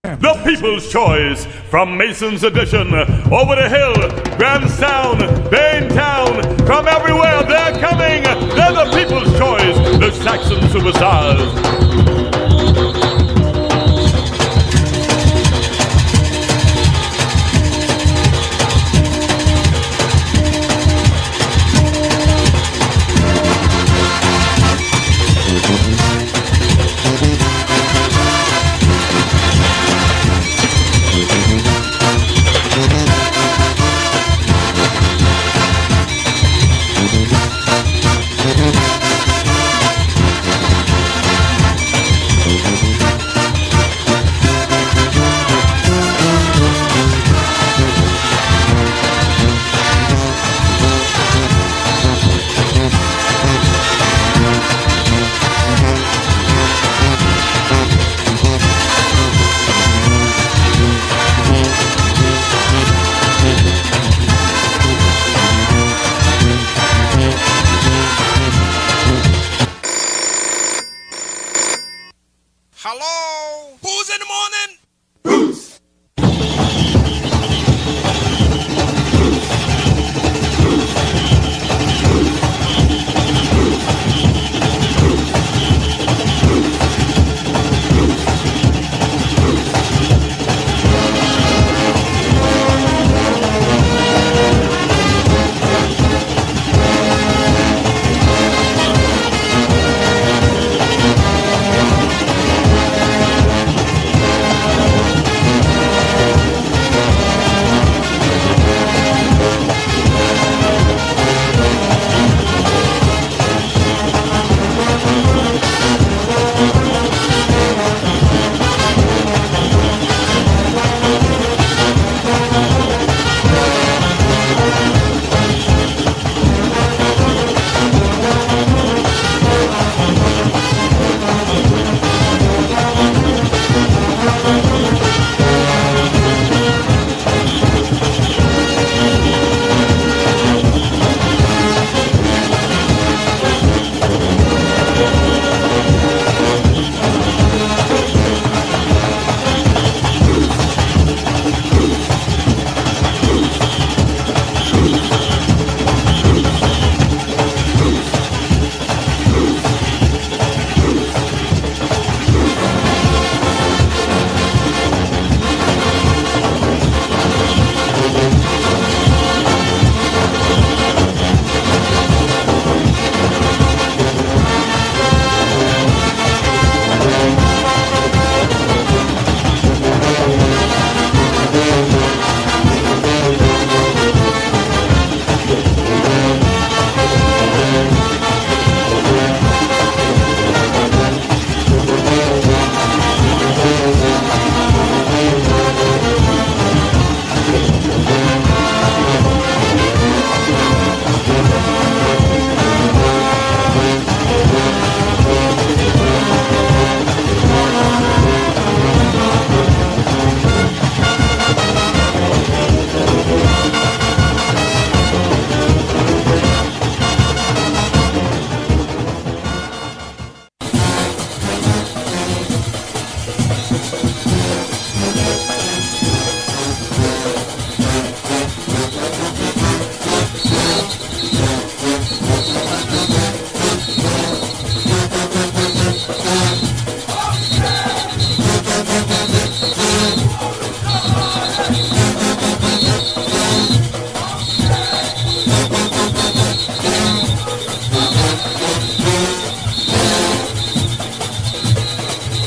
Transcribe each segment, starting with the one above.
The People's Choice, from Mason's Edition, over the hill, Grahamstown, Bain Town, from everywhere they're coming. They're the People's Choice, the Saxon Superstars. Hello? Who's in the morning? Boots!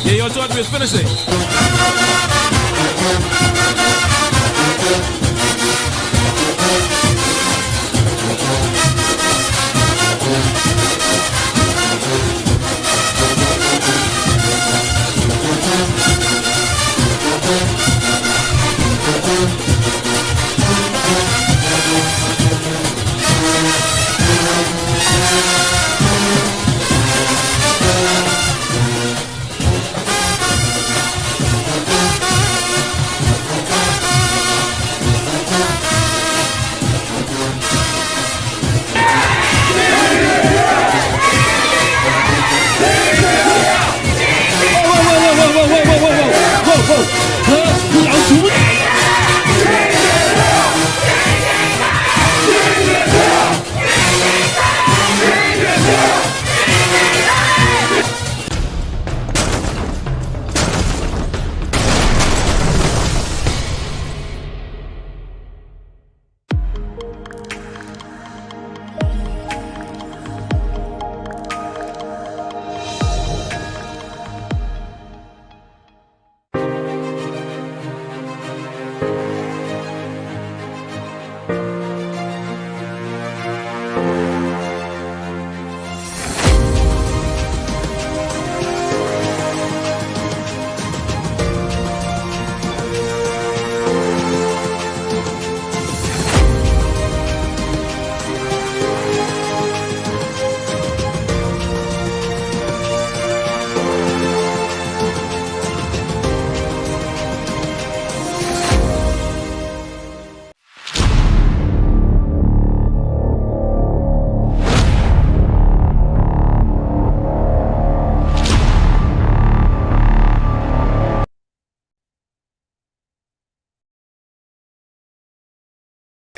Yeah, y'all thought we was finishing.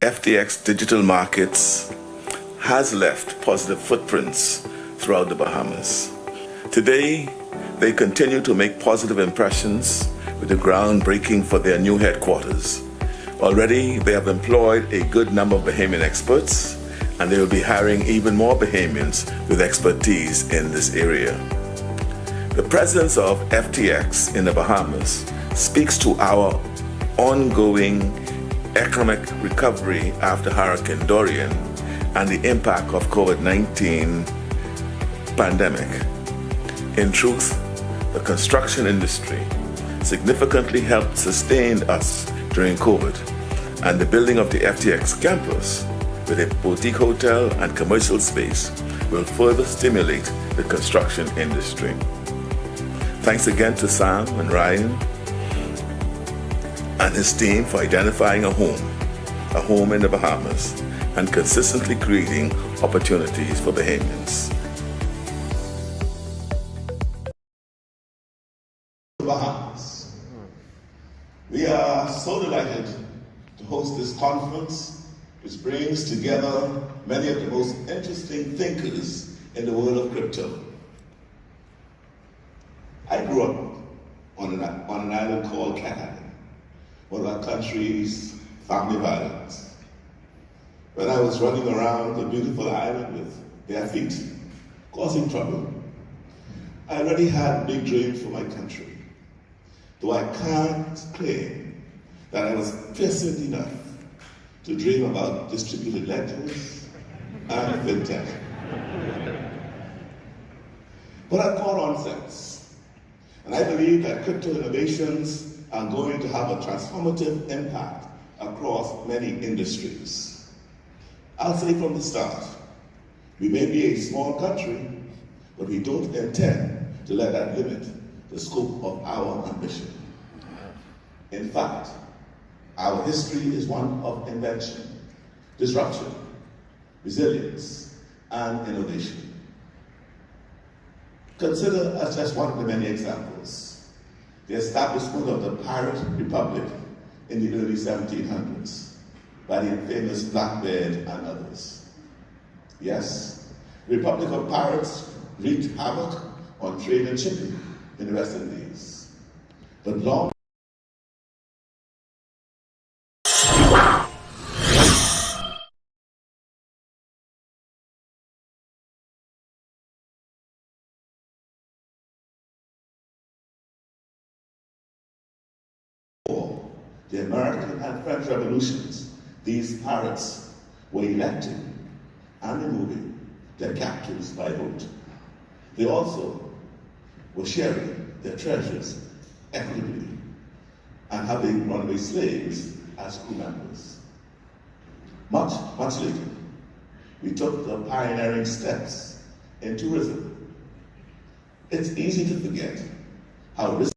FTX Digital Markets has left positive footprints throughout the Bahamas. Today, they continue to make positive impressions with the groundbreaking for their new headquarters. Already, they have employed a good number of Bahamian experts, and they will be hiring even more Bahamians with expertise in this area. The presence of FTX in the Bahamas speaks to our ongoing economic recovery after Hurricane Dorian and the impact of COVID-19 pandemic. In truth, the construction industry significantly helped sustain us during COVID, and the building of the FTX campus with a boutique hotel and commercial space will further stimulate the construction industry. Thanks again to Sam and Ryan and his team for identifying a home in the Bahamas, and consistently creating opportunities for Bahamians. Bahamas. We are so delighted to host this conference, which brings together many of the most interesting thinkers in the world of crypto. I grew up on an island called Cat Island, one of our country's family violence. When I was running around the beautiful island with bare feet, causing trouble, I already had big dreams for my country, though I can't claim that I was prescient enough to dream about distributed ledgers and fintech. But I've caught on since, and I believe that crypto innovations are going to have a transformative impact across many industries. I'll say from the start, we may be a small country, but we don't intend to let that limit the scope of our ambition. In fact, our history is one of invention, disruption, resilience, and innovation. Consider as just one of the many examples the establishment of the Pirate Republic in the early 1700s by the infamous Blackbeard and others. Yes, the Republic of Pirates wreaked havoc on trade and shipping in the West Indies. But long the American and French revolutions, these pirates were electing and removing their captives by vote. They also were sharing their treasures equitably and having runaway slaves as crew members. Much later, we took the pioneering steps in tourism. It's easy to forget how risky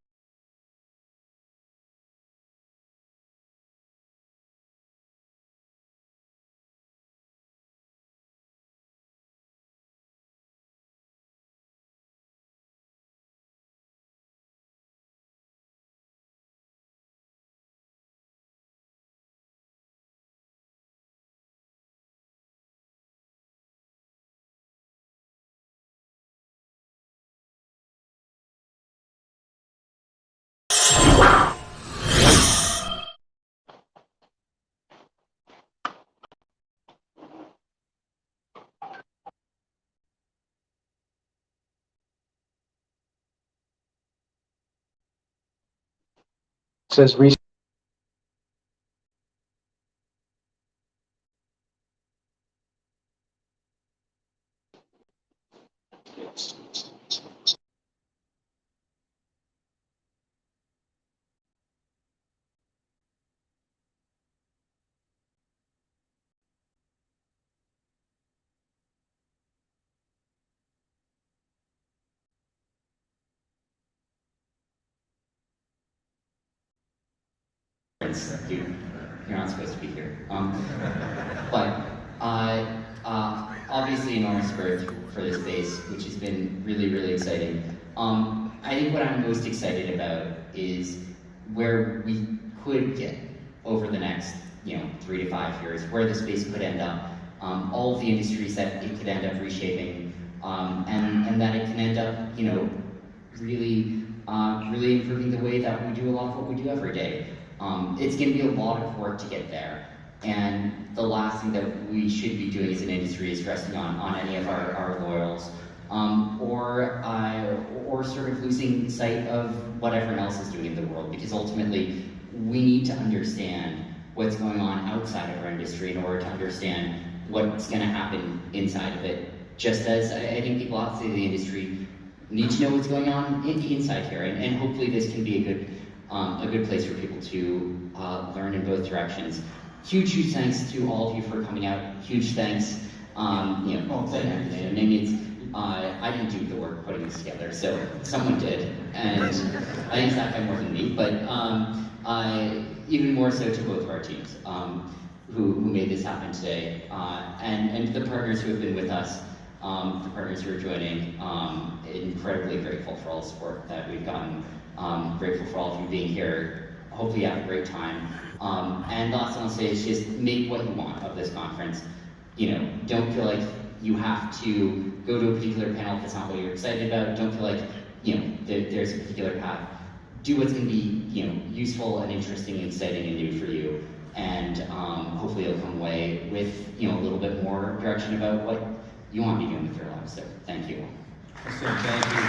says You're not supposed to be here. But obviously enormous growth for this space, which has been really, really exciting. I think what I'm most excited about is where we could get over the next 3 to 5 years, where the space could end up, all of the industries that it could end up reshaping, and that it can end up really improving the way that we do a lot of what we do every day. It's going to be a lot of work to get there, and the last thing that we should be doing as an industry is resting on any of our laurels, or sort of losing sight of what everyone else is doing in the world, because ultimately we need to understand what's going on outside of our industry in order to understand what's going to happen inside of it, just as I think people outside of the industry need to know what's going on inside here, and hopefully this can be a good place for people to learn in both directions. Huge thanks to all of you for coming out. Huge thanks. I didn't do the work putting this together, so someone did, and I think it's that guy more than me, but even more so to both of our teams who made this happen today, and the partners who have been with us, the partners who are joining. Incredibly grateful for all the support that we've gotten. Grateful for all of you being here. Hopefully you have a great time. And the last thing I'll say is just make what you want of this conference. Don't feel like you have to go to a particular panel if it's not what you're excited about. Don't feel like there's a particular path. Do what's going to be useful and interesting and exciting and new for you. And hopefully you'll come away with a little bit more direction about what you want to be doing with your lives. So thank you. So thank you.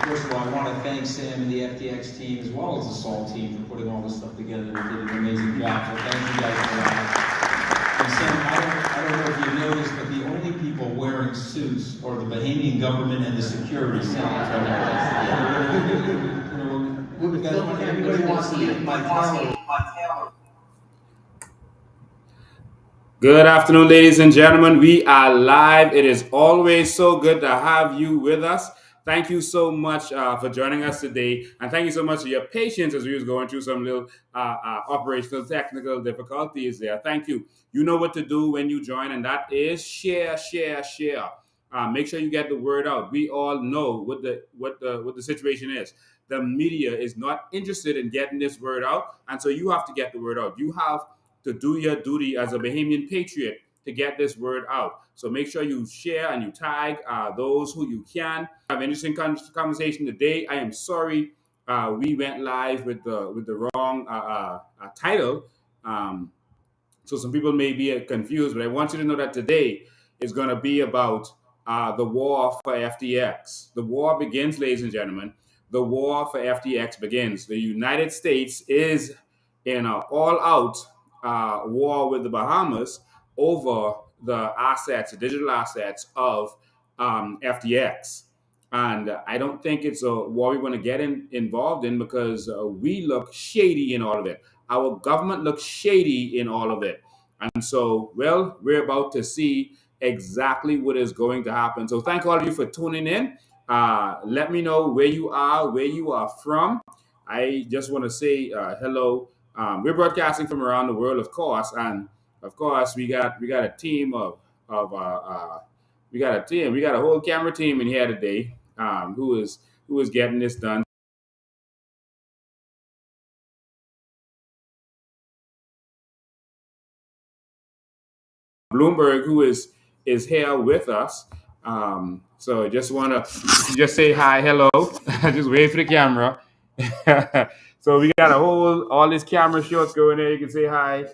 First of all, I want to thank Sam and the FTX team, as well as the SAL team, for putting all this stuff together. They did an amazing job, so thank you guys for that. And Sam, I don't know if you know this, but the only people wearing suits are the Bahamian government and the security. Everybody wants to get my talent. Good afternoon, ladies and gentlemen. We are live. It is always so good to have you with us. Thank you so much for joining us today, and thank you so much for your patience as we was going through some little operational technical difficulties there. Thank you. You know what to do when you join, and that is share. Make sure you get the word out. We all know what the situation is. The media is not interested in getting this word out, and so you have to get the word out. You have to do your duty as a Bahamian patriot to get this word out. So make sure you share and you tag those who you can. Have an interesting conversation today. I am sorry we went live with the wrong title. So some people may be confused, but I want you to know that today is going to be about the war for FTX. The war begins, ladies and gentlemen. The war for FTX begins. The United States is in an all-out war with the Bahamas over the assets, the digital assets of FTX. And I don't think it's a war we want to get involved in, because we look shady in all of it. Our government looks shady in all of it. And so, well, we're about to see exactly what is going to happen. So thank all of you for tuning in. Let me know where you are from. I just want to say hello. We're broadcasting from around the world, of course, and of course we got a team we got a whole camera team in here today, who is getting this done. Bloomberg, who is here with us. So I just want to just say hi, hello. Just wait for the camera. So we got all these camera shots going there. You can say hi.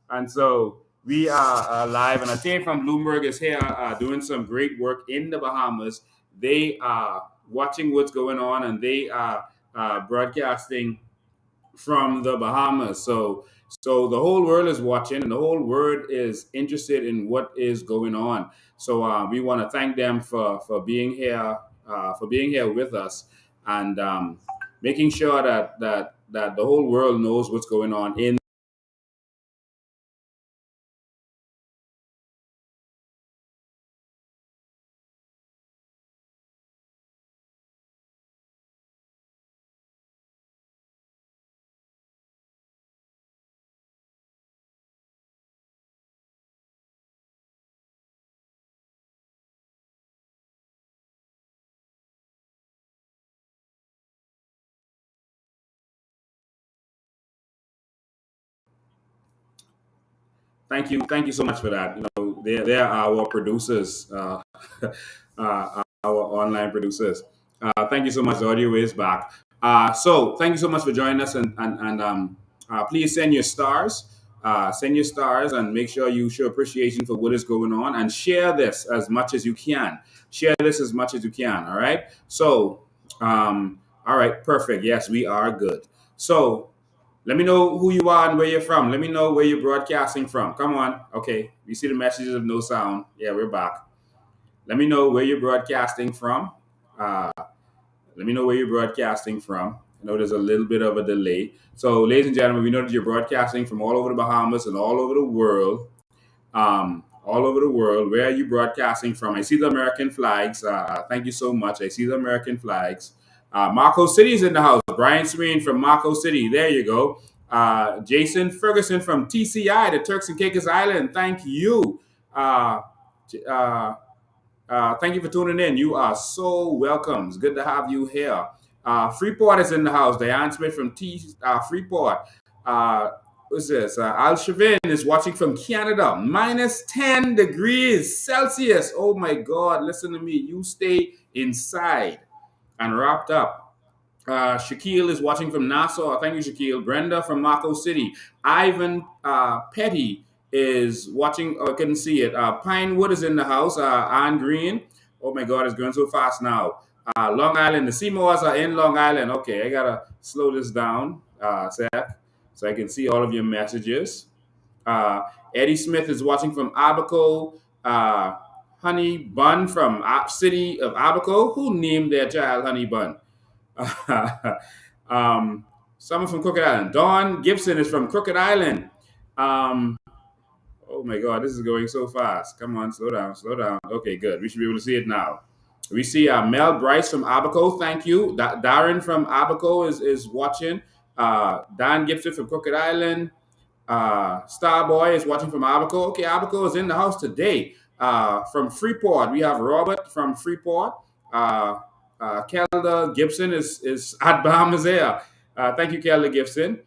And so we are live, and a team from Bloomberg is here doing some great work in the Bahamas. They are watching what's going on, and they are broadcasting from the Bahamas. So the whole world is watching, and the whole world is interested in what is going on. So we want to thank them for being here with us, and making sure that the whole world knows what's going on in Thank you so much for that. You know, they're our producers, our online producers. Thank you so much. The audio is back. So thank you so much for joining us, and please send your stars, and make sure you show appreciation for what is going on, and share this as much as you can. Share this as much as you can. All right. So, all right, perfect. Yes, we are good. So let me know who you are and where you're from. Let me know where you're broadcasting from. Come on. Okay. You see the messages of no sound. Yeah, we're back. Let me know where you're broadcasting from. Uh, Let me know where you're broadcasting from. I know there's a little bit of a delay. So, ladies and gentlemen, we know that you're broadcasting from all over the Bahamas and all over the world. All over the world. Where are you broadcasting from? I see the American flags. Thank you so much. I see the American flags. Marco City is in the house. Brian Serene from Marco City. There you go. Jason Ferguson from TCI, the Turks and Caicos Island. Thank you. Uh, uh, Thank you for tuning in. You are so welcome. It's good to have you here. Freeport is in the house. Diane Smith from Freeport. Uh, what's this? Al Shavin is watching from Canada. Minus 10 degrees Celsius. Oh my God. Listen to me. You stay inside and wrapped up. Shaquille is watching from Nassau. Thank you, Shaquille. Brenda from Marco City. Ivan Petty is watching. Oh, I couldn't see it. Pinewood is in the house. Ann Green. Oh my God, it's going so fast now. Long Island. The Seymours are in Long Island. Okay, I gotta slow this down, Seth, so I can see all of your messages. Uh, Eddie Smith is watching from Abaco. Honey Bun from City of Abaco. Who named their child Honey Bun? um, Someone from Crooked Island. Dawn Gibson is from Crooked Island. Um, oh my God, this is going so fast. Come on, slow down, slow down. Okay, good. We should be able to see it now. We see Mel Bryce from Abaco. Thank you. Darren from Abaco is watching. Dan Gibson from Crooked Island. Starboy is watching from Abaco. Okay, Abaco is in the house today. From Freeport, we have Robert from Freeport. Uh, Kelda Gibson is at Bahamas Air. Thank you, Kelda Gibson.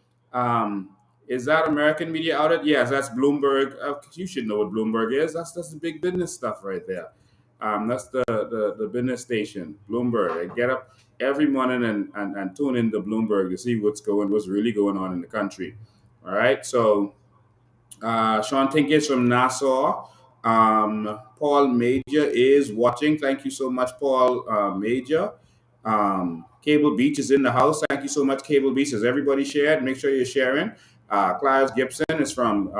Is that American media outlet? Yes, that's Bloomberg. You should know what Bloomberg is. That's the big business stuff right there. That's the business station, Bloomberg. I get up every morning and tune in to Bloomberg to see what's really going on in the country. All right, so Sean Tinkis from Nassau. Paul Major is watching. Thank you so much, Paul Major. Cable Beach is in the house. Thank you so much, Cable Beach. Has everybody shared? Make sure you're sharing. Clive Gibson is from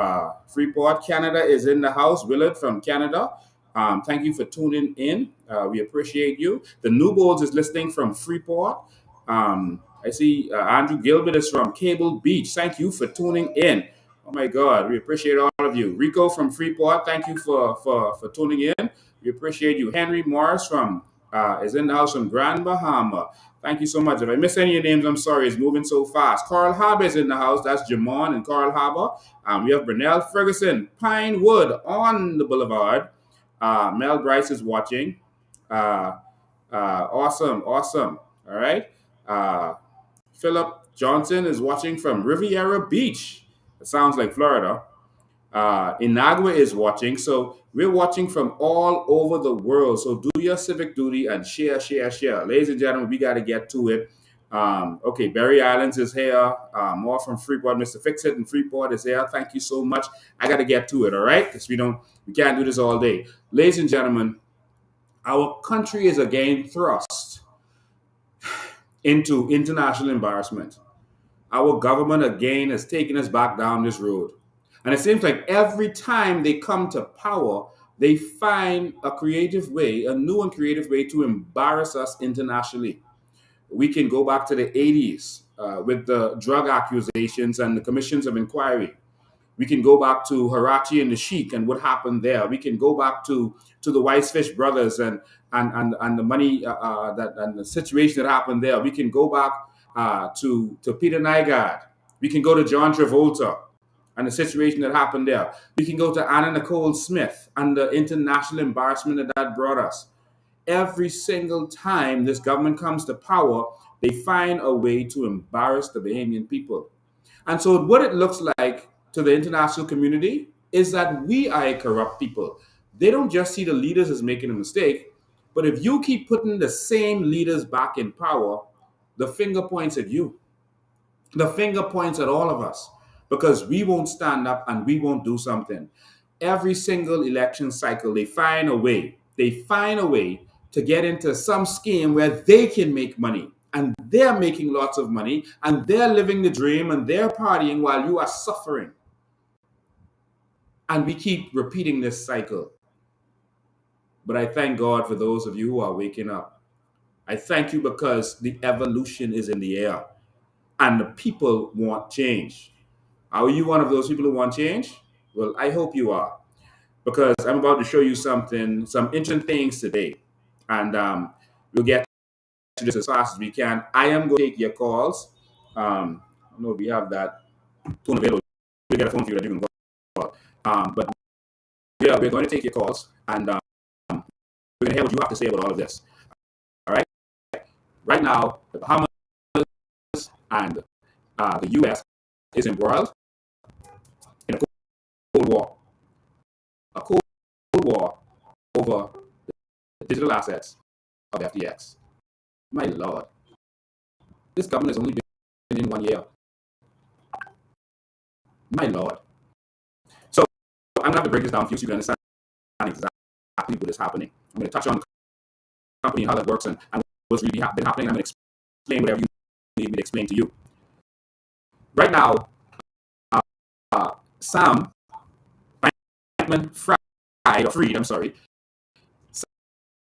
Freeport. Canada is in the house. Willard from Canada. Thank you for tuning in. We appreciate you. The New Bulls is listening from Freeport. I see Andrew Gilbert is from Cable Beach. Thank you for tuning in. Oh my God, we appreciate all of you. Rico from Freeport, thank you for tuning in. We appreciate you. Henry Morris from is in the house from Grand Bahama. Thank you so much. If I miss any of your names, I'm sorry. It's moving so fast. Carl Harbour is in the house. That's Jamon and Carl Harbour. We have Brunel Ferguson, Pinewood on the Boulevard. Mel Bryce is watching. Awesome. All right. Philip Johnson is watching from Riviera Beach. It sounds like Florida. Inagua is watching. So we're watching from all over the world. So do your civic duty and share. Ladies and gentlemen, we got to get to it. Okay, Barry Islands is here. More from Freeport. Mr. Fixit in Freeport is here. Thank you so much. I got to get to it, all right? Because we can't do this all day. Ladies and gentlemen, our country is again thrust into international embarrassment. Our government again has taken us back down this road. And it seems like every time they come to power, they find a new and creative way to embarrass us internationally. We can go back to the 80s with the drug accusations and the commissions of inquiry. We can go back to Harachi and the Sheik and what happened there. We can go back to the Weissfish brothers and the money and the situation that happened there. We can go back to Peter Nygaard. We can go to John Travolta and the situation that happened there. We can go to Anna Nicole Smith and the international embarrassment that brought us. Every single time this government comes to power, they find a way to embarrass the Bahamian people. And so what it looks like to the international community is that we are a corrupt people. They don't just see the leaders as making a mistake, but if you keep putting the same leaders back in power, the finger points at you. The finger points at all of us because we won't stand up and we won't do something. Every single election cycle, they find a way. They find a way to get into some scheme where they can make money. And they're making lots of money and they're living the dream and they're partying while you are suffering. And we keep repeating this cycle. But I thank God for those of you who are waking up. I thank you because the evolution is in the air and the people want change. Are you one of those people who want change? Well, I hope you are, because I'm about to show you some interesting things today. And we'll get to this as fast as we can. I am going to take your calls. I know we have that phone available. We get a phone for you that you can call. But we're going to take your calls, and we're going to hear what you have to say about all of this. All right? Right now, the Bahamas and the U.S. is embroiled in a Cold War. A Cold War over the digital assets of FTX. My Lord. This government has only been in 1 year. My Lord. So I'm going to have to break this down for you so you can understand exactly what is happening. I'm going to touch on the company and how that works and what's really been happening. I'm going to explain whatever you need me to explain to you. Right now, Sam Fried,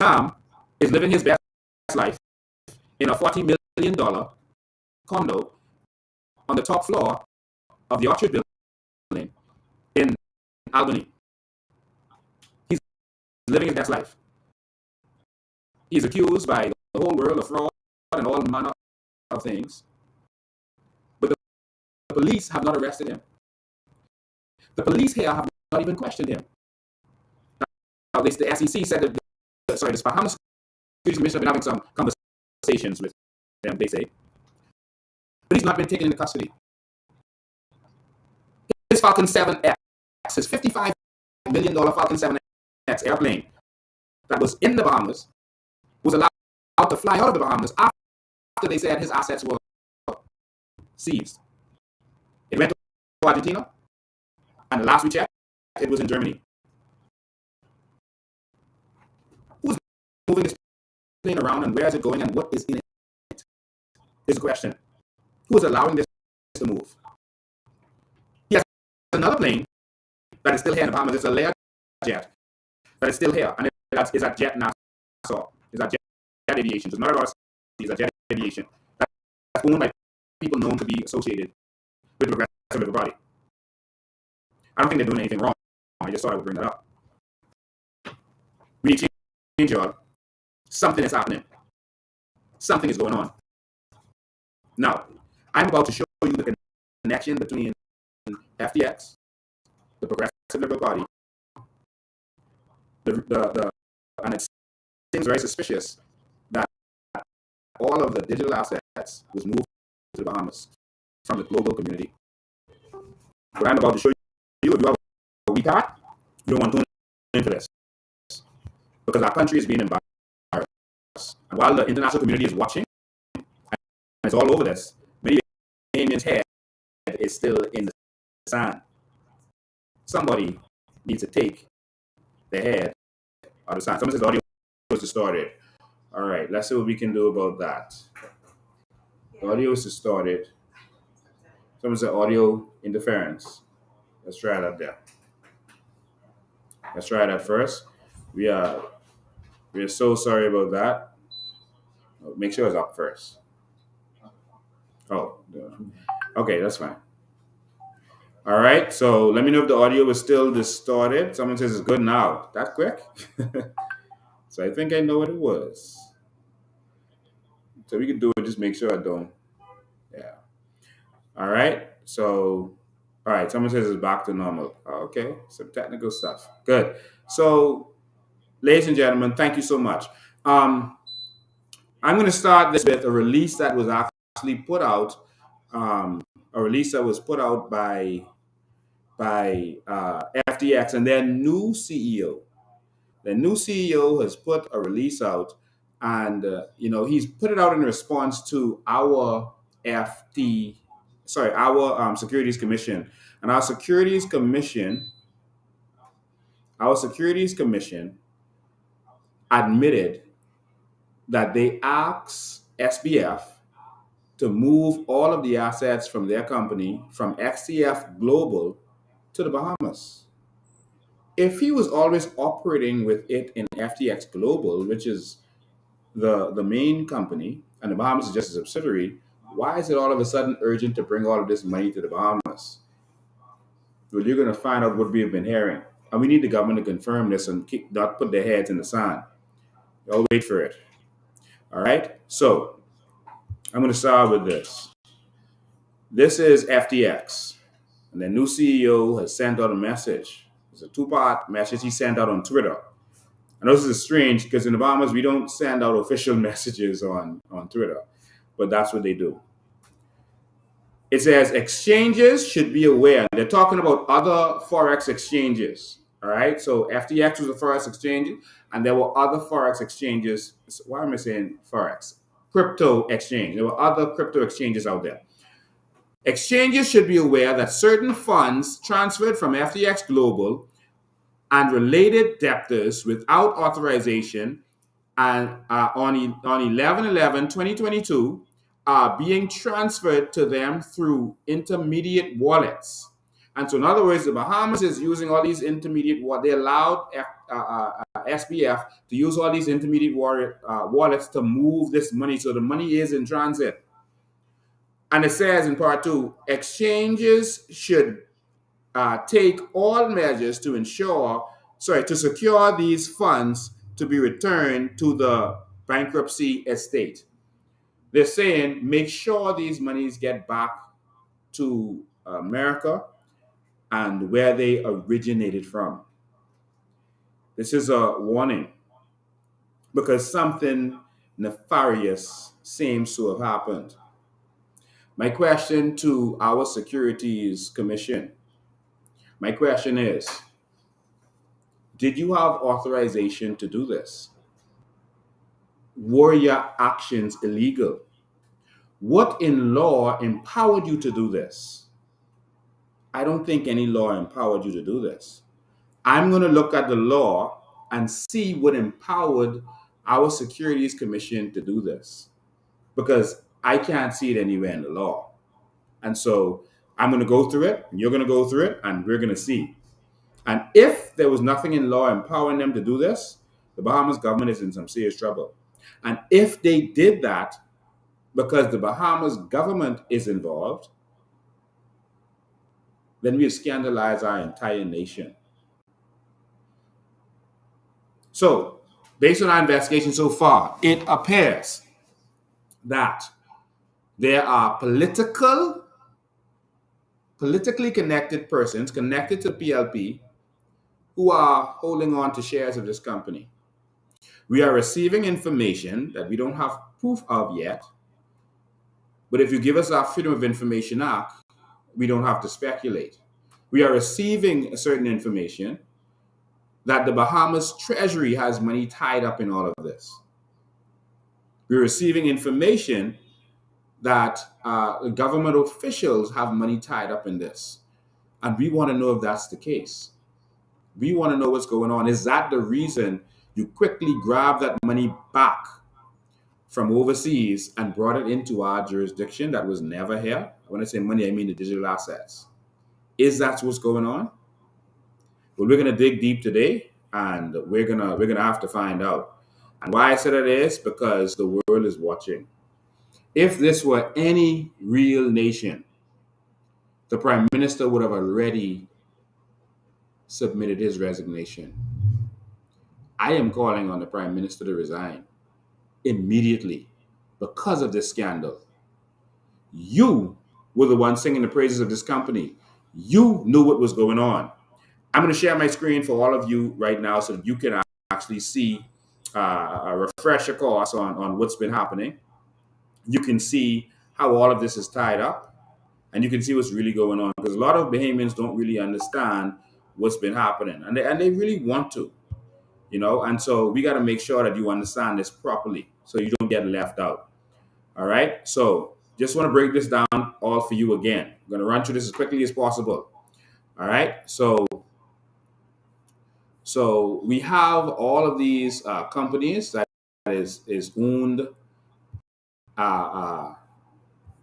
Sam is living his best life in a $40 million condo on the top floor of the Orchard Building in Albany. He's living his best life. He's accused by the whole world of fraud and all manner of things. But the police have not arrested him. The police here have not even questioned him. Now, the SEC said that the Bahamas Securities Commission have been having some conversations with them, they say. But he's not been taken into custody. His Falcon 7X, his $55 million Falcon 7X airplane that was in the Bahamas, was allowed to fly out of the Bahamas after they said his assets were seized. It went to Argentina, and the last we checked, it was in Germany. Who's moving this plane around, and where is it going, and what is in it? Is the question. Who is allowing this to move? He has another plane that is still here in the Bahamas. It's a Lear jet that is still here, and it's at Jet Nassau. It's at Jet Aviation. It's not at RC, it's at Jet Aviation. That's owned by people known to be associated with the Progressive Liberal Party. I don't think they're doing anything wrong. I just thought I would bring that up. We need change, y'all. Something is happening. Something is going on. Now, I'm about to show you the connection between FTX, the Progressive Liberal Party, and it seems very suspicious that all of the digital assets was moved to the Bahamas from the global community. What I'm about to show you, if you have a weak heart, you don't want to tune into this. Because our country is being embarrassed. And while the international community is watching, and it's all over this, many Bahamians' head is still in the sand. Somebody needs to take their head out of the sand. Someone says the audio was distorted. All right, let's see what we can do about that. The audio is distorted. Someone said audio interference. Let's try that there. Let's try that first. We're so sorry about that. Make sure it's up first. Oh, okay, that's fine. All right, so let me know if the audio is still distorted. Someone says it's good now. That quick? So I think I know what it was. So we can do it, just make sure I don't. Yeah. All right, so, all right, someone says it's back to normal. Okay, some technical stuff. Good. So, ladies and gentlemen, thank you so much. I'm going to start this with a release that was actually put out, by FTX FTX and their new CEO. The new CEO has put a release out, and he's put it out in response to our Securities Commission, and our Securities Commission admitted that they asked SBF to move all of the assets from their company from XTF Global to the Bahamas. If he was always operating with it in FTX Global, which is the main company, and the Bahamas is just a subsidiary, why is it all of a sudden urgent to bring all of this money to the Bahamas? Well, you're going to find out what we have been hearing. And we need the government to confirm this and not put their heads in the sand. I'll wait for it. All right? So, I'm going to start with this. This is FTX. And the new CEO has sent out a message. It's a two-part message he sent out on Twitter. I know this is strange because in the Bahamas, we don't send out official messages on Twitter, but that's what they do. It says exchanges should be aware. They're talking about other Forex exchanges. All right. So FTX was a Forex exchange, and there were other Forex exchanges. Why am I saying Forex? Crypto exchange. There were other crypto exchanges out there. Exchanges should be aware that certain funds transferred from FTX Global and related debtors without authorization and on 11/11/2022 are being transferred to them through intermediate wallets. And so, in other words, the Bahamas is using all these intermediate wallets. They allowed SBF to use all these intermediate wallets to move this money. So the money is in transit. And it says in part 2, exchanges should take all measures to secure these funds to be returned to the bankruptcy estate. They're saying make sure these monies get back to America and where they originated from. This is a warning because something nefarious seems to have happened. My question to our Securities Commission, my question is, did you have authorization to do this? Were your actions illegal? What in law empowered you to do this? I don't think any law empowered you to do this. I'm going to look at the law and see what empowered our Securities Commission to do this, because I can't see it anywhere in the law. And so I'm going to go through it, and you're going to go through it, and we're going to see. And if there was nothing in law empowering them to do this, the Bahamas government is in some serious trouble. And if they did that because the Bahamas government is involved, then we have scandalized our entire nation. So, based on our investigation so far, it appears that there are politically connected persons connected to PLP who are holding on to shares of this company. We are receiving information that we don't have proof of yet, but if you give us our Freedom of Information Act, we don't have to speculate. We are receiving certain information that the Bahamas Treasury has money tied up in all of this. We're receiving information that government officials have money tied up in this. And we want to know if that's the case. We want to know what's going on. Is that the reason you quickly grabbed that money back from overseas and brought it into our jurisdiction that was never here? When I say money, I mean the digital assets. Is that what's going on? Well, we're going to dig deep today, and we're gonna have to find out. And why I said it is because the world is watching. If this were any real nation, the Prime Minister would have already submitted his resignation. I am calling on the Prime Minister to resign immediately because of this scandal. You were the one singing the praises of this company. You knew what was going on. I'm going to share my screen for all of you right now so that you can actually see a refresher course on what's been happening. You can see how all of this is tied up, and you can see what's really going on, because a lot of Bahamians don't really understand what's been happening, and they really want to, and so we got to make sure that you understand this properly so you don't get left out. All right, so just want to break this down all for you again. I'm going to run through this as quickly as possible. All right, so we have all of these companies that is owned uh,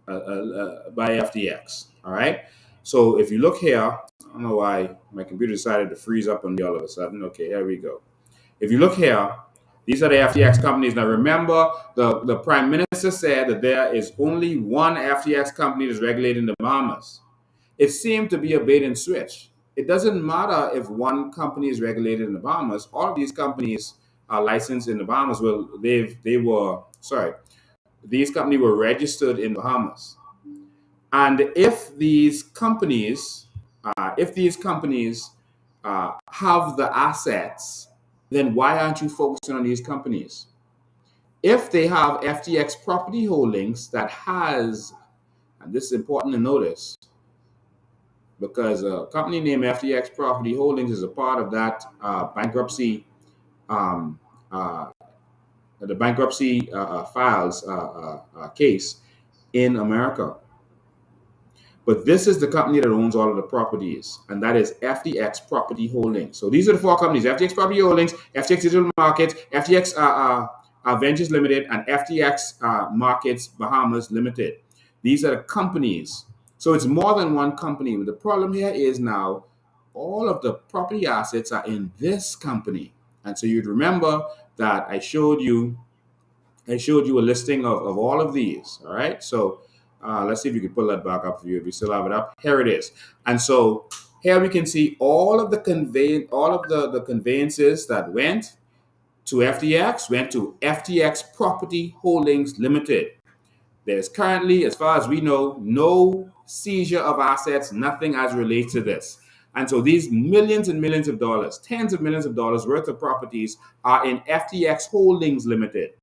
by FTX. All right. So if you look here, I don't know why my computer decided to freeze up on me all of a sudden. Okay, here we go. If you look here, these are the FTX companies. Now remember, the Prime Minister said that there is only one FTX company that's regulated in the Bahamas. It seemed to be a bait and switch. It doesn't matter if one company is regulated in the Bahamas. All of these companies are licensed in the Bahamas. Well, these companies were registered in Bahamas. And if these companies, have the assets, then why aren't you focusing on these companies? If they have FTX property holdings that has, and this is important to notice, because a company named FTX Property Holdings is a part of that bankruptcy, the bankruptcy files case in America. But this is the company that owns all of the properties, and that is FTX Property Holdings. So these are the four companies: FTX Property Holdings, FTX Digital Markets, FTX Ventures Limited, and FTX Markets Bahamas Limited. These are the companies. So it's more than one company. But the problem here is now all of the property assets are in this company. And so you'd remember that I showed you a listing of all of these. All right. So let's see if you can pull that back up for you. If you still have it up, here it is. And so here we can see all of the conveyances that went to FTX went to FTX Property Holdings Limited. There's currently, as far as we know, no seizure of assets, nothing as relates to this. And so these millions and millions of dollars, tens of millions of dollars worth of properties are in FTX Holdings Limited.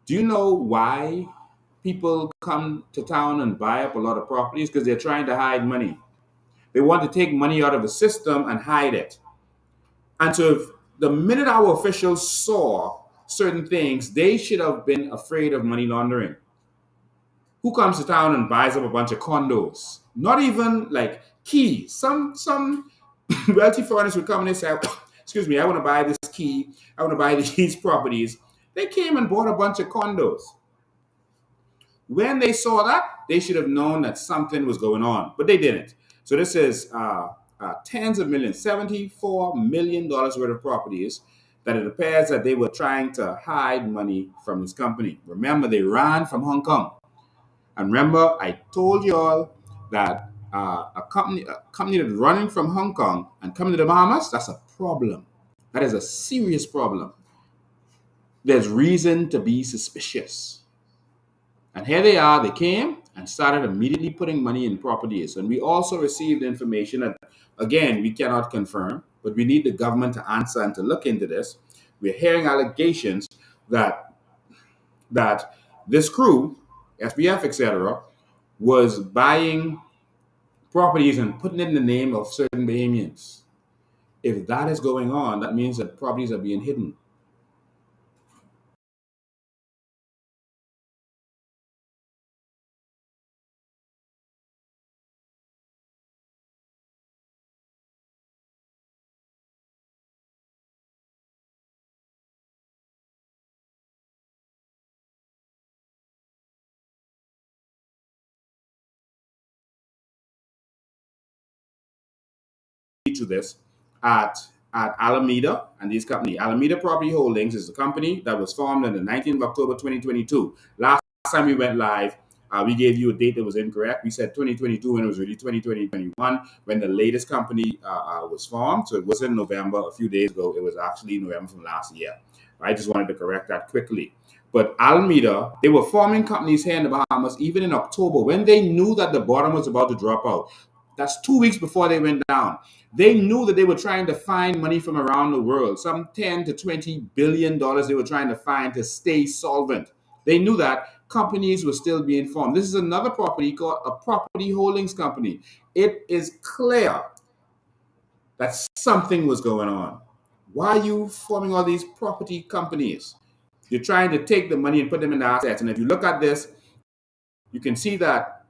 Do you know why people come to town and buy up a lot of properties? Because they're trying to hide money. They want to take money out of the system and hide it. And so if the minute our officials saw certain things, they should have been afraid of money laundering. Who comes to town and buys up a bunch of condos? Not even like keys. Some wealthy foreigners would come and they say, excuse me, I want to buy this key. I want to buy these properties. They came and bought a bunch of condos. When they saw that, they should have known that something was going on, but they didn't. So this is tens of millions, $74 million worth of properties that it appears that they were trying to hide money from this company. Remember, they ran from Hong Kong. And remember, I told you all that a company that's running from Hong Kong and coming to the Bahamas, that's a problem. That is a serious problem. There's reason to be suspicious. And here they are, they came and started immediately putting money in properties. And we also received information that, again, we cannot confirm, but we need the government to answer and to look into this. We're hearing allegations that this crew, SBF, etc., was buying properties and putting it in the name of certain Bahamians. If that is going on, that means that properties are being hidden. To this at Alameda and this company. Alameda Property Holdings is a company that was formed on the 19th of October 2022. Last time we went live, we gave you a date that was incorrect. We said 2022 and it was really 2021 when the latest company was formed. So it wasn't November a few days ago. It was actually November from last year. I just wanted to correct that quickly. But Alameda, they were forming companies here in the Bahamas even in October when they knew that the bottom was about to drop out. That's 2 weeks before they went down. They knew that they were trying to find money from around the world, some 10 to 20 billion dollars they were trying to find to stay solvent. They knew that companies were still being formed. This is another property called a property holdings company. It is clear that something was going on. Why are you forming all these property companies? You're trying to take the money and put them in the assets. And if you look at this, you can see that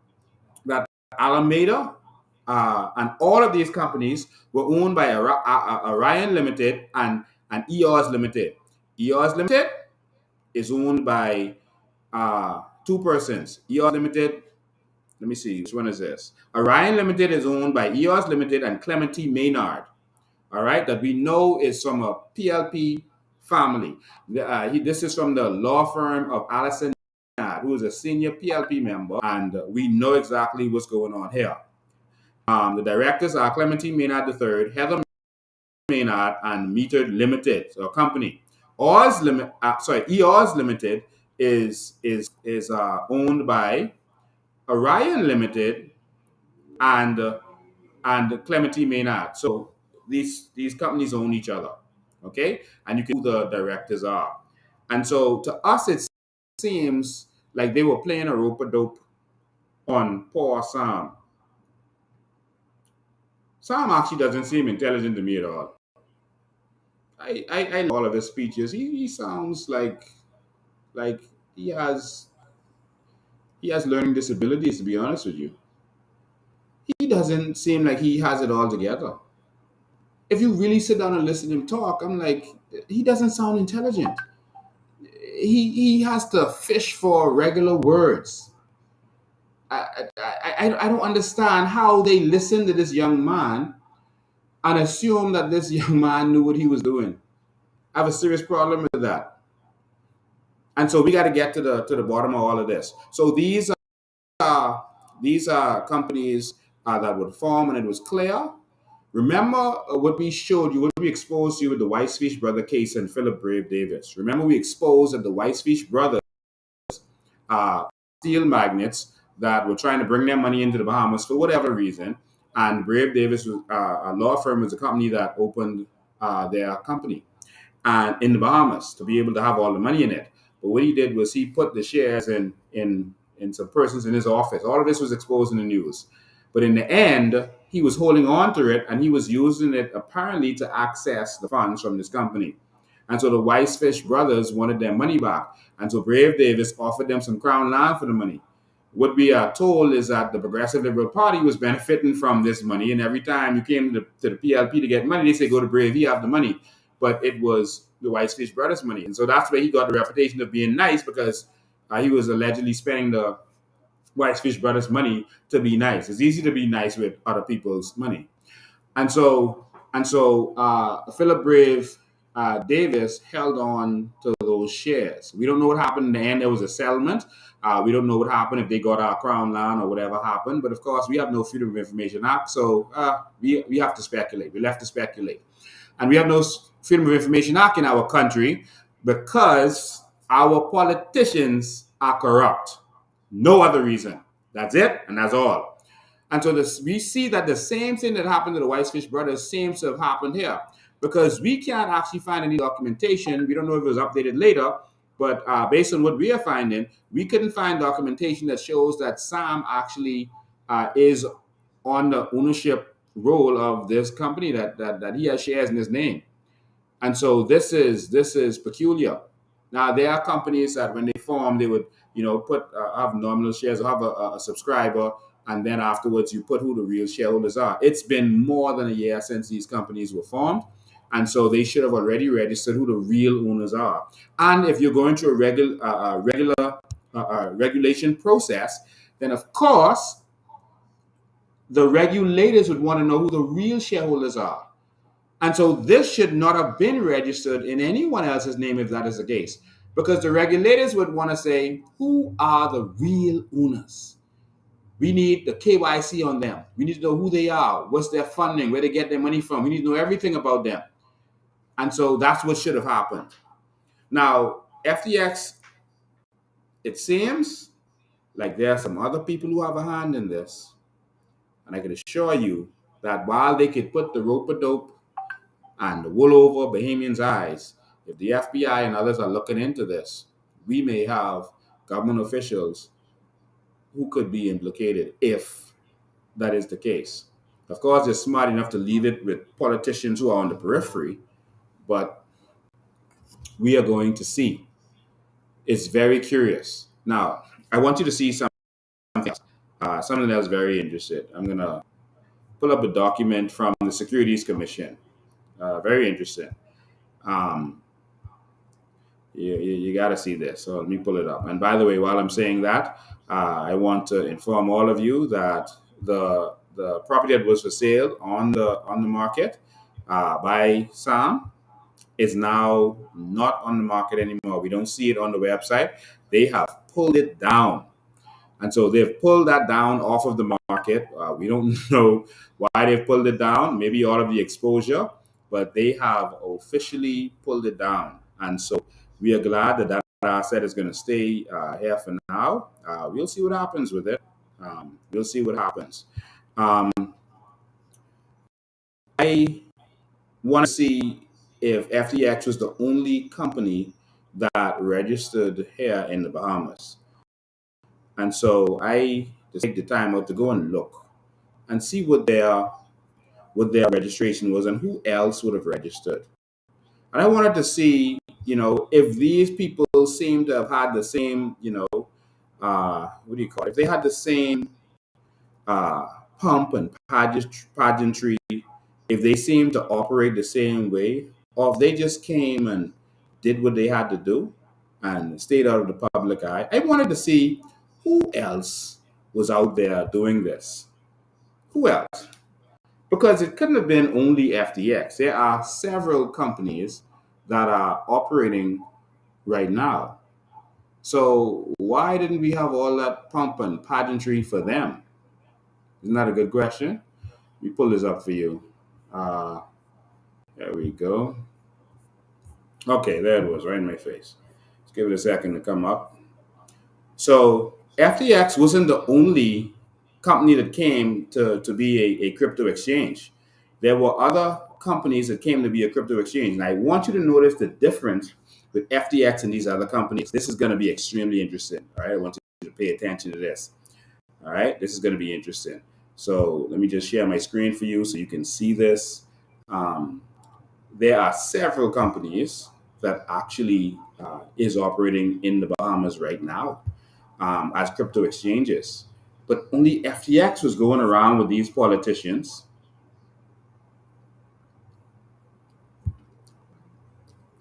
Alameda and all of these companies were owned by Orion Limited and EOS Limited. EOS Limited is owned by two persons. EOS Limited, let me see, which one is this? Orion Limited is owned by EOS Limited and Clementi Maynard, all right, that we know is from a PLP family. This is from the law firm of Allison, who is a senior PLP member, and we know exactly what's going on here. The directors are Clementi Maynard III, Heather Maynard, and Metered Limited, so a company. EOS Limited is owned by Orion Limited and Clementi Maynard. So these companies own each other, okay? And you can see who the directors are. And so to us, it seems like they were playing a rope-a-dope on poor Sam. Sam actually doesn't seem intelligent to me at all. I all of his speeches. He sounds like he has learning disabilities, to be honest with you. He doesn't seem like he has it all together. If you really sit down and listen to him talk, I'm like, he doesn't sound intelligent. He has to fish for regular words. I don't understand how they listen to this young man and assume that this young man knew what he was doing. I have a serious problem with that. And so we got to get to the bottom of all of this. So these are companies that would form, and it was clear. Remember what we showed you, what we exposed you with the Whitefish brother case and Philip Brave Davis. Remember we exposed that the Whitefish brothers steel magnates that were trying to bring their money into the Bahamas for whatever reason. And Brave Davis, a law firm, was a company that opened their company and in the Bahamas to be able to have all the money in it. But what he did was he put the shares in some persons in his office. All of this was exposed in the news. But in the end, he was holding on to it and he was using it apparently to access the funds from this company. And so the Whitefish brothers wanted their money back. And so Brave Davis offered them some crown land for the money. What we are told is that the Progressive Liberal Party was benefiting from this money. And every time you came to the PLP to get money, they say, go to Brave, he have the money. But it was the Whitefish brothers' money. And so that's where he got the reputation of being nice, because he was allegedly spending the Whitefish brothers' money to be nice. It's easy to be nice with other people's money. And so Philip Brave Davis held on to those shares. We don't know what happened in the end. There was a settlement. We don't know what happened, if they got our crown land or whatever happened. But of course, we have no Freedom of Information Act, so we have to speculate. We're left to speculate. And we have no Freedom of Information Act in our country because our politicians are corrupt. No other reason. That's it, and that's all. And so we see that the same thing that happened to the Whitefish brothers seems to have happened here, because we can't actually find any documentation. We don't know if it was updated later, but based on what we are finding, we couldn't find documentation that shows that Sam actually is on the ownership role of this company, that he has shares in his name. And so this is peculiar. Now, there are companies that when they form, they would put have nominal shares or have a subscriber, and then afterwards you put who the real shareholders are. It's been more than a year since these companies were formed, and so they should have already registered who the real owners are. And if you're going through a regular regulation process, then of course the regulators would want to know who the real shareholders are. And so this should not have been registered in anyone else's name if that is the case, because the regulators would want to say, who are the real owners? We need the KYC on them. We need to know who they are, what's their funding, where they get their money from. We need to know everything about them. And so that's what should have happened. Now, FTX, it seems like there are some other people who have a hand in this. And I can assure you that while they could put the rope-a-dope and the wool over Bahamians' eyes, if the FBI and others are looking into this, we may have government officials who could be implicated if that is the case. Of course, they're smart enough to leave it with politicians who are on the periphery, but we are going to see. It's very curious. Now, I want you to see something else very interesting. I'm going to pull up a document from the Securities Commission. Very interesting. Um, you got to see this. So let me pull it up. And by the way, while I'm saying that, I want to inform all of you that the property that was for sale on the market by Sam is now not on the market anymore. We don't see it on the website. They have pulled it down. And so they've pulled that down off of the market. We don't know why they've pulled it down, maybe all of the exposure, but they have officially pulled it down. And so we are glad that that asset is going to stay here for now. We'll see what happens with it. We'll see what happens. I want to see if FTX was the only company that registered here in the Bahamas. And so I just take the time out to go and look and see what their registration was and who else would have registered. And I wanted to see, if these people seem to have had the same, what do you call it? If they had the same pump and pageantry, if they seem to operate the same way, or if they just came and did what they had to do and stayed out of the public eye. I wanted to see who else was out there doing this. Who else? Because it couldn't have been only FTX. There are several companies that are operating right now. So why didn't we have all that pomp and pageantry for them? Isn't that a good question? We pull this up for you. There we go. Okay, there it was, right in my face. Let's give it a second to come up. So FTX wasn't the only company that came to be a crypto exchange. There were other companies that came to be a crypto exchange. And I want you to notice the difference with FTX and these other companies. This is going to be extremely interesting. All right, I want you to pay attention to this. All right, this is going to be interesting. So let me just share my screen for you so you can see this. There are several companies that actually is operating in the Bahamas right now as crypto exchanges. But only FTX was going around with these politicians.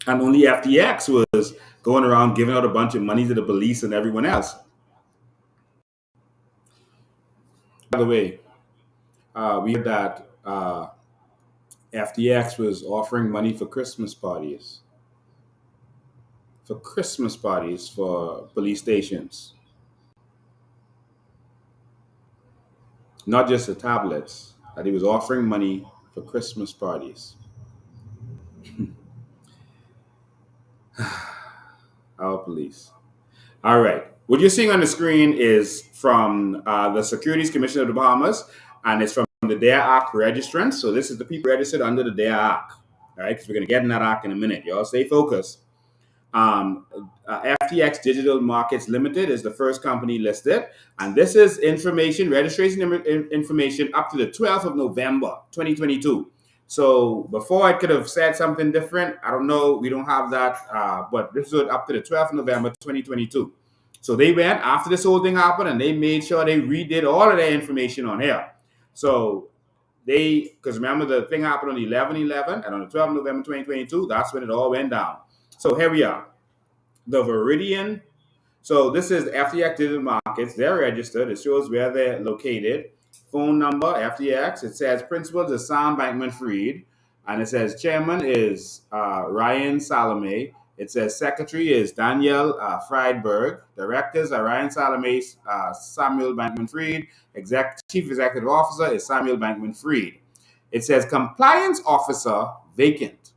And only FTX was going around giving out a bunch of money to the police and everyone else. By the way, we heard that FTX was offering money for Christmas parties. For Christmas parties for police stations. Not just the tablets, that he was offering money for Christmas parties. Our police. All right. What you're seeing on the screen is from the Securities Commission of the Bahamas, and it's from the DARE Act registrants. So this is the people registered under the DARE Act. All right, because we're going to get in that act in a minute. Y'all stay focused. FTX Digital Markets Limited is the first company listed, and this is registration information up to the 12th of November, 2022. So before I could have said something different. I don't know. We don't have that, but this was up to the 12th of November, 2022. So they went after this whole thing happened, and they made sure they redid all of their information on here. So because remember the thing happened on 11/11, and on the 12th of November, 2022, that's when it all went down. So here we are. The Viridian. So this is FTX Digital Markets. They're registered. It shows where they're located. Phone number, FTX. It says principals is Sam Bankman-Fried. And it says chairman is Ryan Salome. It says secretary is Danielle Friedberg. Directors are Ryan Salome, Samuel Bankman-Fried. Chief executive officer is Samuel Bankman-Fried. It says compliance officer vacant.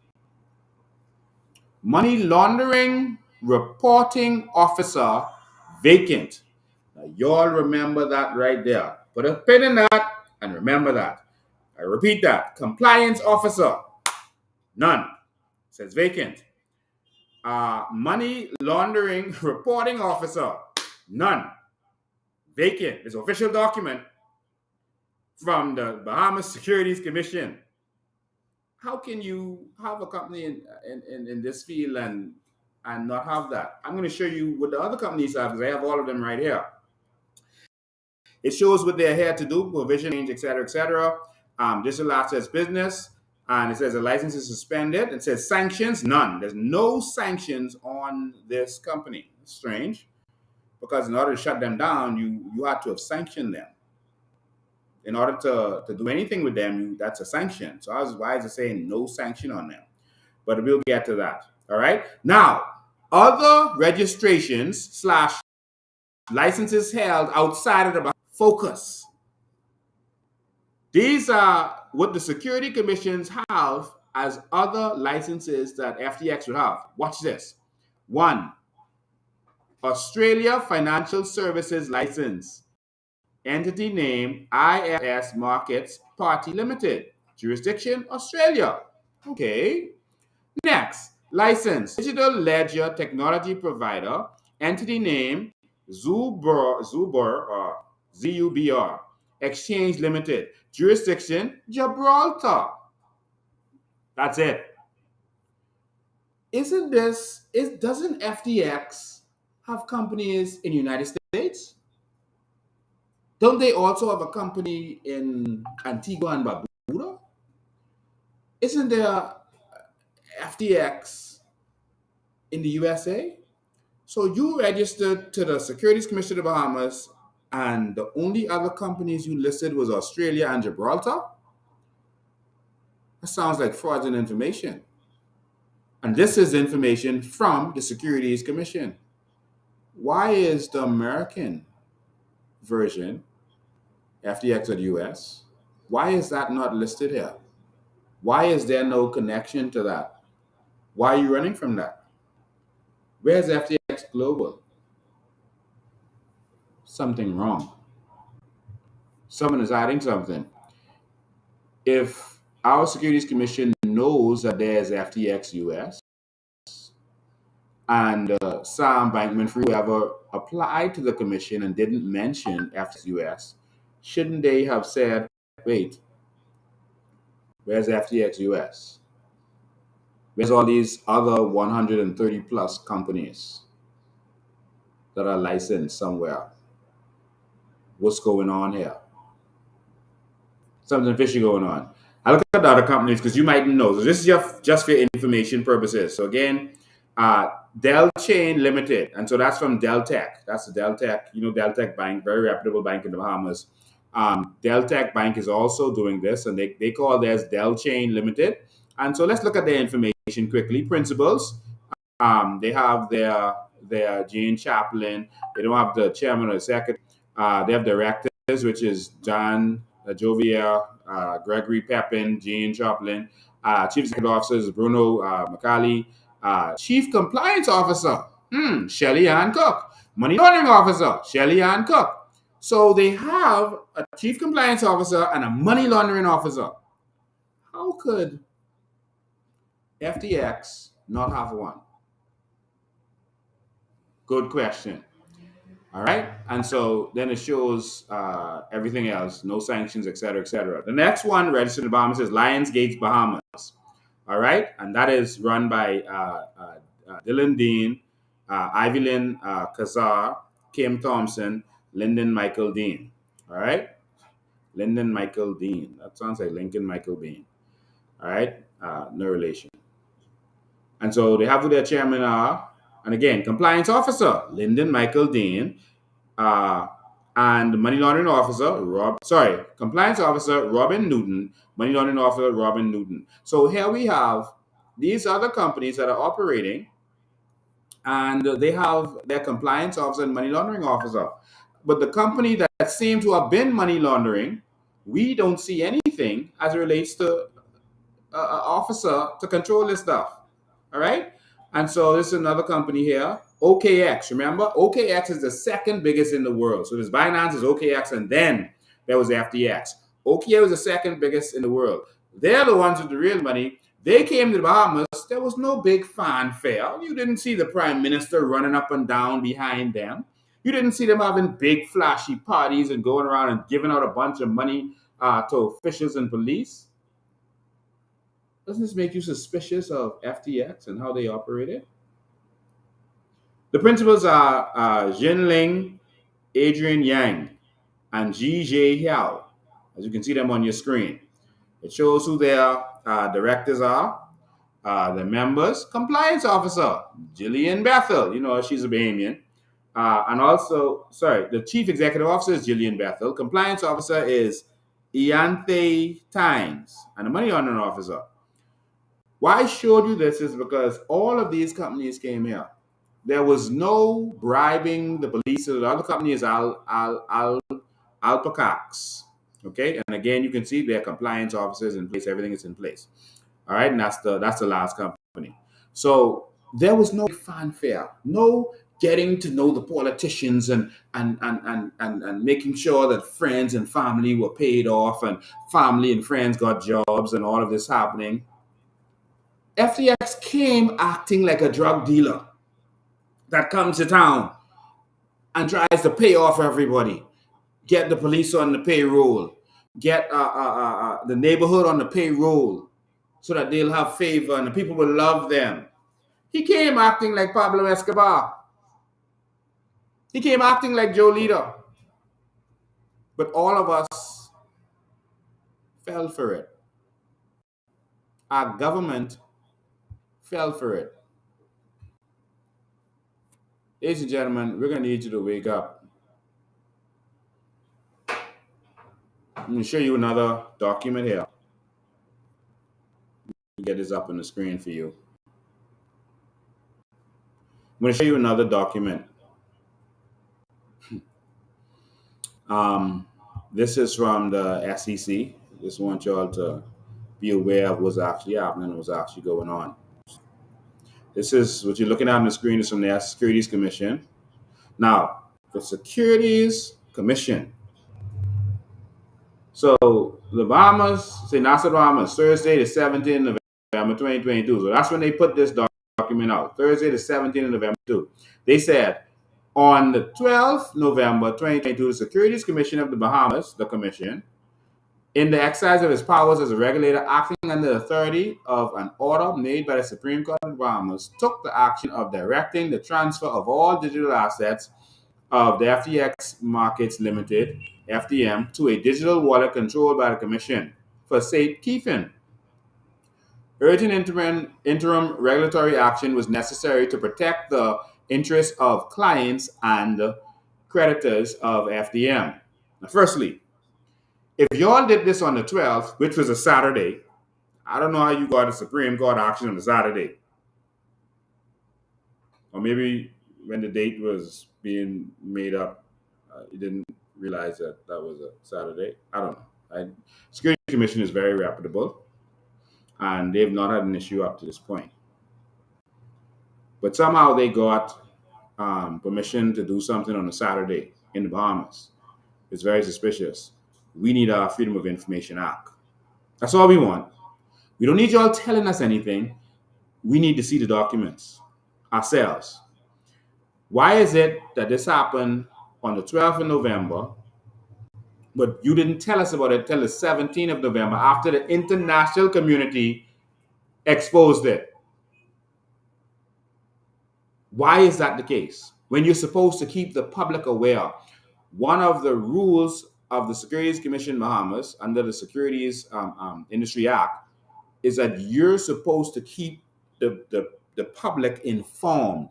Money laundering reporting officer vacant. Now, y'all remember that right there. Put a pin in that and remember that. I repeat that. Compliance officer, none. It says vacant. Money laundering reporting officer, none. Vacant. It's an official document. from the Bahamas Securities Commission. How can you have a company in this field and not have that? I'm going to show you what the other companies have because I have all of them right here. It shows what they're here to do, provision change, etc., etc. Digital assets business, and it says the license is suspended. It says sanctions, none. There's no sanctions on this company. It's strange, because in order to shut them down, you had to have sanctioned them. In order to do anything with them, that's a sanction. So why is it saying no sanction on them? But we'll get to that. All right. Now, other registrations slash licenses held outside of the focus. These are what the security commissions have as other licenses that FTX would have. Watch this. 1, Australia Financial Services License. Entity name IFS Markets Party Limited. Jurisdiction Australia. Okay. Next, license Digital Ledger Technology Provider. Entity name Zubr or ZUBR. Exchange Limited. Jurisdiction Gibraltar. That's it. Doesn't FTX have companies in the United States? Don't they also have a company in Antigua and Barbuda? Isn't there FTX in the USA? So you registered to the Securities Commission of the Bahamas, and the only other companies you listed was Australia and Gibraltar? That sounds like fraudulent information. And this is information from the Securities Commission. Why is the American version, FTX of the US, why is that not listed here? Why is there no connection to that? Why are you running from that? Where's FTX Global? Something wrong. Someone is hiding something. If our Securities Commission knows that there's FTX US and Sam Bankman-Fried whoever applied to the commission and didn't mention FTX US, shouldn't they have said, wait, where's FTX US? Where's all these other 130 plus companies that are licensed somewhere? What's going on here? Something fishy going on. I look at the other companies because you might know. So this is just for information purposes. So again, Dell Chain Limited, and so that's from Dell Tech. That's the Dell Tech, Dell Tech Bank, very reputable bank in the Bahamas. Dell Tech Bank is also doing this, and they call theirs Dell Chain Limited. And so let's look at their information quickly. Principals, they have their Gene Chaplin. They don't have the chairman or the secretary. They have directors, which is John Jovier, Gregory Pepin, Gene Chaplin. Chief Executive Officers Bruno McCauley. Chief Compliance Officer, Shelly Ann Cook. Money Laundering Officer, Shelly Ann Cook. So they have a Chief Compliance Officer and a Money Laundering Officer. How could FTX not have one? Good question. All right. And so then it shows everything else, no sanctions, et cetera, et cetera. The next one registered in the Bahamas is Lionsgate Bahamas. All right. And that is run by Dylan Dean, Ivylyn Kazar, Kim Thompson, Lyndon Michael Dean. All right. Lyndon Michael Dean. That sounds like Lincoln Michael Bean. All right. No relation. And so they have who their chairman are. And again, compliance officer, Lyndon Michael Dean, and money laundering officer, compliance officer, Robin Newton, money laundering officer, Robin Newton. So here we have these other companies that are operating, and they have their compliance officer and money laundering officer. But the company that seems to have been money laundering, we don't see anything as it relates to an officer to control this stuff. All right. And so this is another company here, OKX. Remember, OKX is the second biggest in the world. So there's Binance, is OKX, and then there was FTX. OKX was the second biggest in the world. They're the ones with the real money. They came to the Bahamas. There was no big fanfare. You didn't see the prime minister running up and down behind them. You didn't see them having big flashy parties and going around and giving out a bunch of money to officials and police, doesn't this make you suspicious of FTX and how they operated? The principals are Jin Ling, Adrian Yang, and Ji Jie Hiao. As you can see them on your screen. It shows who their directors are. The members, compliance officer, Gillian Bethel. You know, she's a Bahamian. And also, sorry, the chief executive officer is Gillian Bethel. Compliance officer is Ianthe Tynes. And the money laundering officer. Why I showed you this is because all of these companies came here. There was no bribing the police. The other company is Alpacax. Okay, and again, you can see their compliance officers in place. Everything is in place. All right, and that's the last company. So there was no fanfare, no getting to know the politicians and making sure that friends and family were paid off and family and friends got jobs and all of this happening. FTX came acting like a drug dealer that comes to town and tries to pay off everybody, get the police on the payroll, get the neighborhood on the payroll so that they'll have favor and the people will love them. He came acting like Pablo Escobar. He came acting like Joe Lito. But all of us fell for it. Our government fell for it. Ladies and gentlemen, we're going to need you to wake up. I'm going to show you another document here. Get this up on the screen for you. I'm going to show you another document. This is from the SEC. Just want y'all to be aware of what's actually happening and what's actually going on. This is what you're looking at on the screen is from the Securities Commission. Now, the Securities Commission. So the Bahamas, say Nassau Bahamas, Thursday the 17th of November 2022. So that's when they put this document out. Thursday the 17th of November 2. They said, on the 12th November 2022, the Securities Commission of the Bahamas, the Commission, in the exercise of its powers as a regulator acting under the authority of an order made by the Supreme Court of the Bahamas, took the action of directing the transfer of all digital assets of the FTX Markets Limited, FDM, to a digital wallet controlled by the Commission for safekeeping. Urgent interim regulatory action was necessary to protect the interests of clients and creditors of FDM. Now, firstly, if y'all did this on the 12th, which was a Saturday, I don't know how you got a Supreme Court action on a Saturday. Or maybe when the date was being made up, you didn't realize that was a Saturday. I don't know. Security Commission is very reputable, and they've not had an issue up to this point. But somehow they got permission to do something on a Saturday in the Bahamas. It's very suspicious. We need our Freedom of Information Act. That's all we want. We don't need y'all telling us anything. We need to see the documents ourselves. Why is it that this happened on the 12th of November, but you didn't tell us about it till the 17th of November after the international community exposed it? Why is that the case? When you're supposed to keep the public aware, one of the rules of the Securities Commission Bahamas under the Securities Industry Act is that you're supposed to keep the public informed.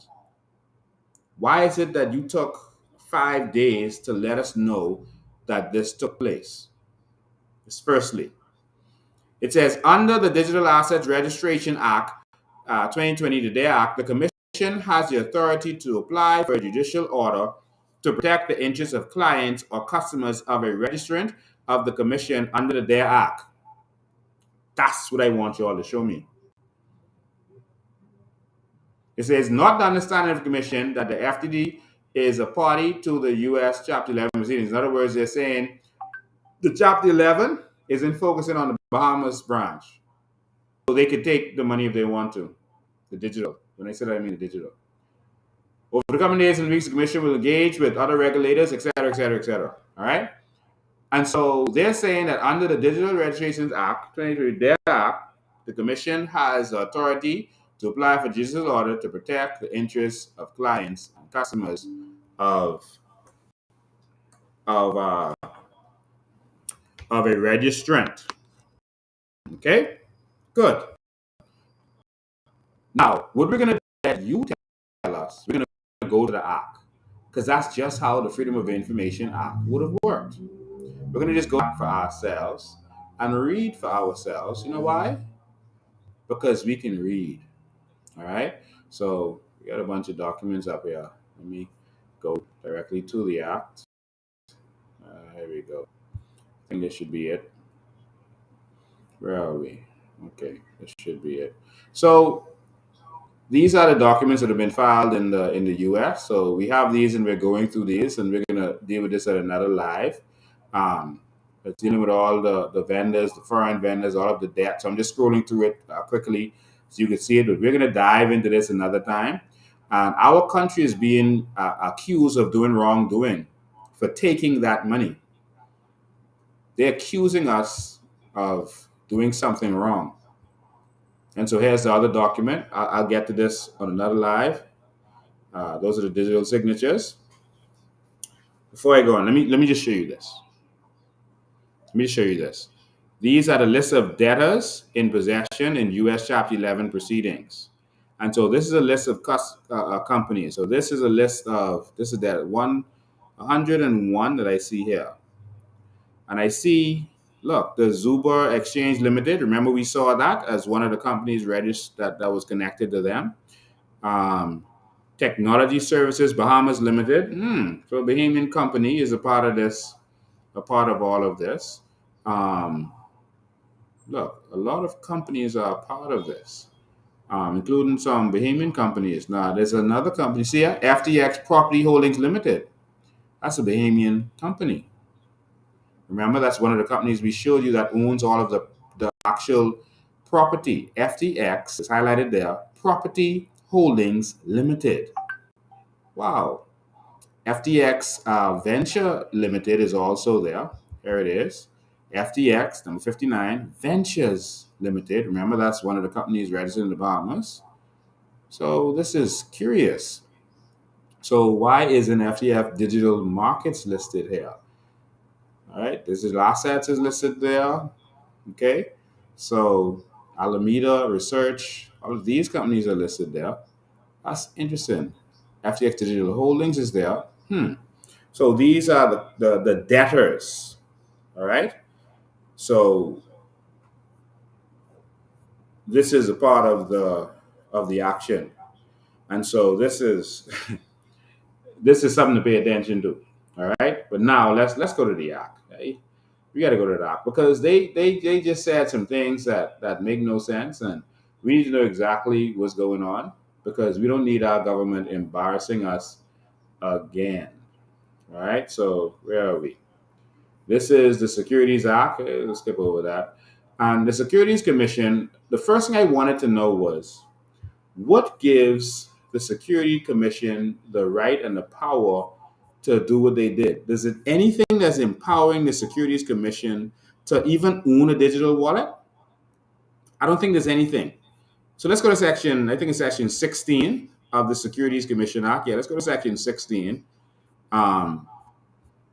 Why is it that you took 5 days to let us know that this took place? It's firstly, it says under the Digital Assets Registration Act 2020, the DARE Act, the Commission has the authority to apply for a judicial order to protect the interests of clients or customers of a registrant of the Commission under the DARE Act. That's what I want you all to show me. It says, not the understanding of the Commission that the FTD is a party to the U.S. Chapter 11 proceedings. In other words, they're saying the Chapter 11 isn't focusing on the Bahamas branch. So they could take the money if they want to, the digital. When I say that, I mean the digital. Over the coming days and weeks, the Commission will engage with other regulators, et cetera, et cetera, et cetera. All right? And so they're saying that under the Digital Registrations Act, 23, their act, the Commission has authority to apply for judicial order to protect the interests of clients and customers of of uh, of a registrant. Okay, good. Now, what we're gonna let you tell us, we're gonna go to the act because that's just how the Freedom of Information Act would have worked. We're gonna just go back for ourselves and read for ourselves. You know why? Because we can read. All right. So we got a bunch of documents up here. Let me go directly to the act. Here we go. I think this should be it. Where are we? Okay, this should be it. So these are the documents that have been filed in the U.S. So we have these, and we're going through these, and we're gonna deal with this at another live. It's dealing with all the vendors, the foreign vendors, all of the debt. So I'm just scrolling through it quickly so you can see it. But we're gonna dive into this another time. And our country is being accused of doing wrongdoing for taking that money. They're accusing us of doing something wrong. And so here's the other document. I'll get to this on another live. Those are the digital signatures. Before I go on, let me just show you this. Let me show you this. These are the list of debtors in possession in U.S. Chapter 11 proceedings. And so this is a list of companies. So this is a list of, this is that 101 that I see here. And I see, look, the Zuber Exchange Limited. Remember we saw that as one of the companies registered that was connected to them. Technology Services Bahamas Limited. So a Bahamian company is a part of this, a part of all of this. Look, a lot of companies are a part of this, including some Bahamian companies. Now, there's another company, see here, FTX Property Holdings Limited. That's a Bahamian company. Remember, that's one of the companies we showed you that owns all of the actual property. FTX is highlighted there, Property Holdings Limited. Wow. FTX Venture Limited is also there. There it is. FTX, number 59, Ventures Limited. Remember, that's one of the companies registered in the Bahamas. So this is curious. So why isn't FTF Digital Markets listed here? All right, this is assets is listed there. Okay, so Alameda Research, all of these companies are listed there. That's interesting. FTX Digital Holdings is there. So these are the debtors. All right. So this is a part of the action, and so this is this is something to pay attention to. All right. But now let's go to the act. Okay? We got to go to the act because they just said some things that make no sense, and we need to know exactly what's going on because we don't need our government embarrassing us again. All right. So where are we? This is the Securities Act. Okay, let's skip over that. And the Securities Commission, the first thing I wanted to know was what gives the Security Commission the right and the power to do what they did? Is it anything that's empowering the Securities Commission to even own a digital wallet? I don't think there's anything. So let's go to section, I think it's section 16 of the Securities Commission Act. Yeah, let's go to section 16. Um,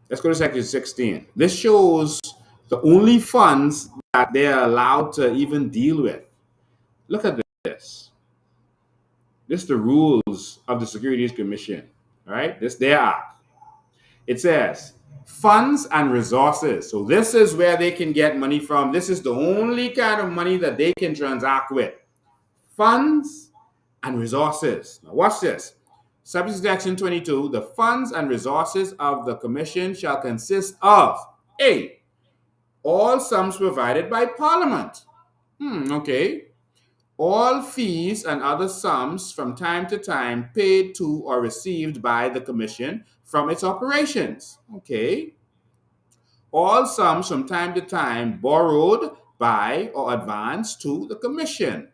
Let's go to section 16. This shows the only funds that they're allowed to even deal with. Look at this. This is the rules of the Securities Commission. All right, this their act. It says funds and resources. So this is where they can get money from. This is the only kind of money that they can transact with. Funds and resources. Now watch this. Subject to section 22, the funds and resources of the commission shall consist of A, all sums provided by Parliament. Okay. All fees and other sums from time to time paid to or received by the commission from its operations. Okay. All sums from time to time borrowed by or advanced to the commission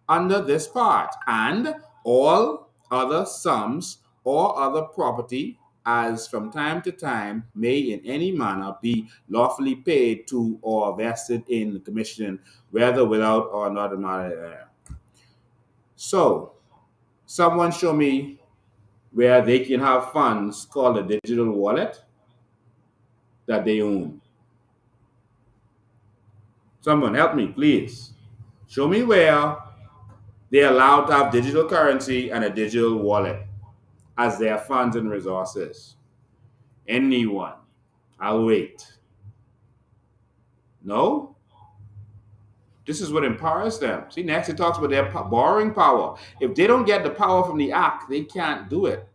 under this part, and all other sums or other property as from time to time may in any manner be lawfully paid to or vested in the commission, whether without or not a. So, someone show me where they can have funds called a digital wallet that they own. Someone help me, please. Show me where they're allowed to have digital currency and a digital wallet as their funds and resources. Anyone? I'll wait. No? This is what empowers them. See, next it talks about their borrowing power. If they don't get the power from the act, they can't do it.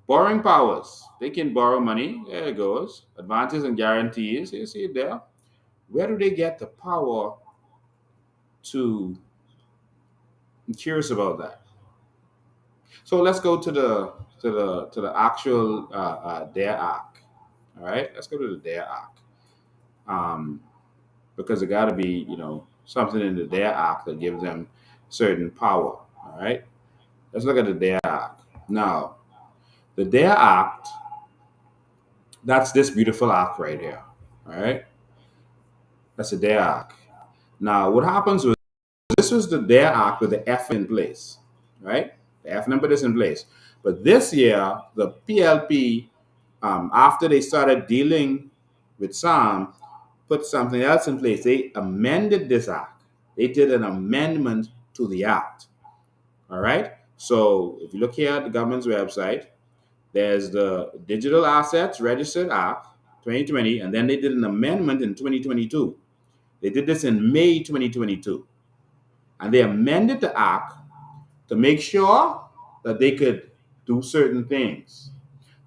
Borrowing powers. They can borrow money. There it goes. Advances and guarantees. You see it there. Where do they get the power to? I'm curious about that. So let's go to the actual Dare Act. All right, let's go to the Dare Act. Because it got to be, something in the Dare Act that gives them certain power. All right, let's look at the Dare Act. Now, the Dare Act, that's this beautiful act right here. All right, that's the Dare Act. Now, what happens was this was the Dare Act with the F in place, right? The F number is in place. But this year, the PLP, after they started dealing with Sam, put something else in place. They amended this act. They did an amendment to the act. All right. So if you look here at the government's website, there's the Digital Assets Registered Act 2020, and then they did an amendment in 2022. They did this in May 2022. And they amended the act to make sure that they could do certain things.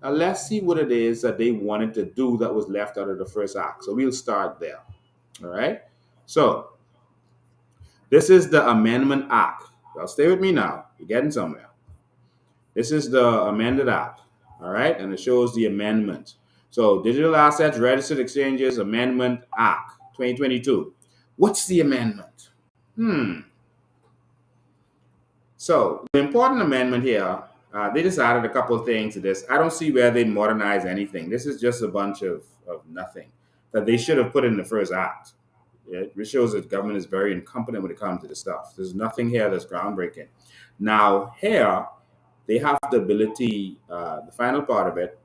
Now let's see what it is that they wanted to do that was left out of the first act. So we'll start there. All right. So this is the Amendment Act. Now stay with me now. You're getting somewhere. This is the amended act. All right. And it shows the amendment. So Digital Assets Registered Exchanges Amendment Act 2022. What's the amendment? So the important amendment here, they just added a couple of things to this. I don't see where they modernize anything. This is just a bunch of nothing that they should have put in the first act. It shows that government is very incompetent when it comes to this stuff. There's nothing here that's groundbreaking. Now here, they have the ability, the final part of it,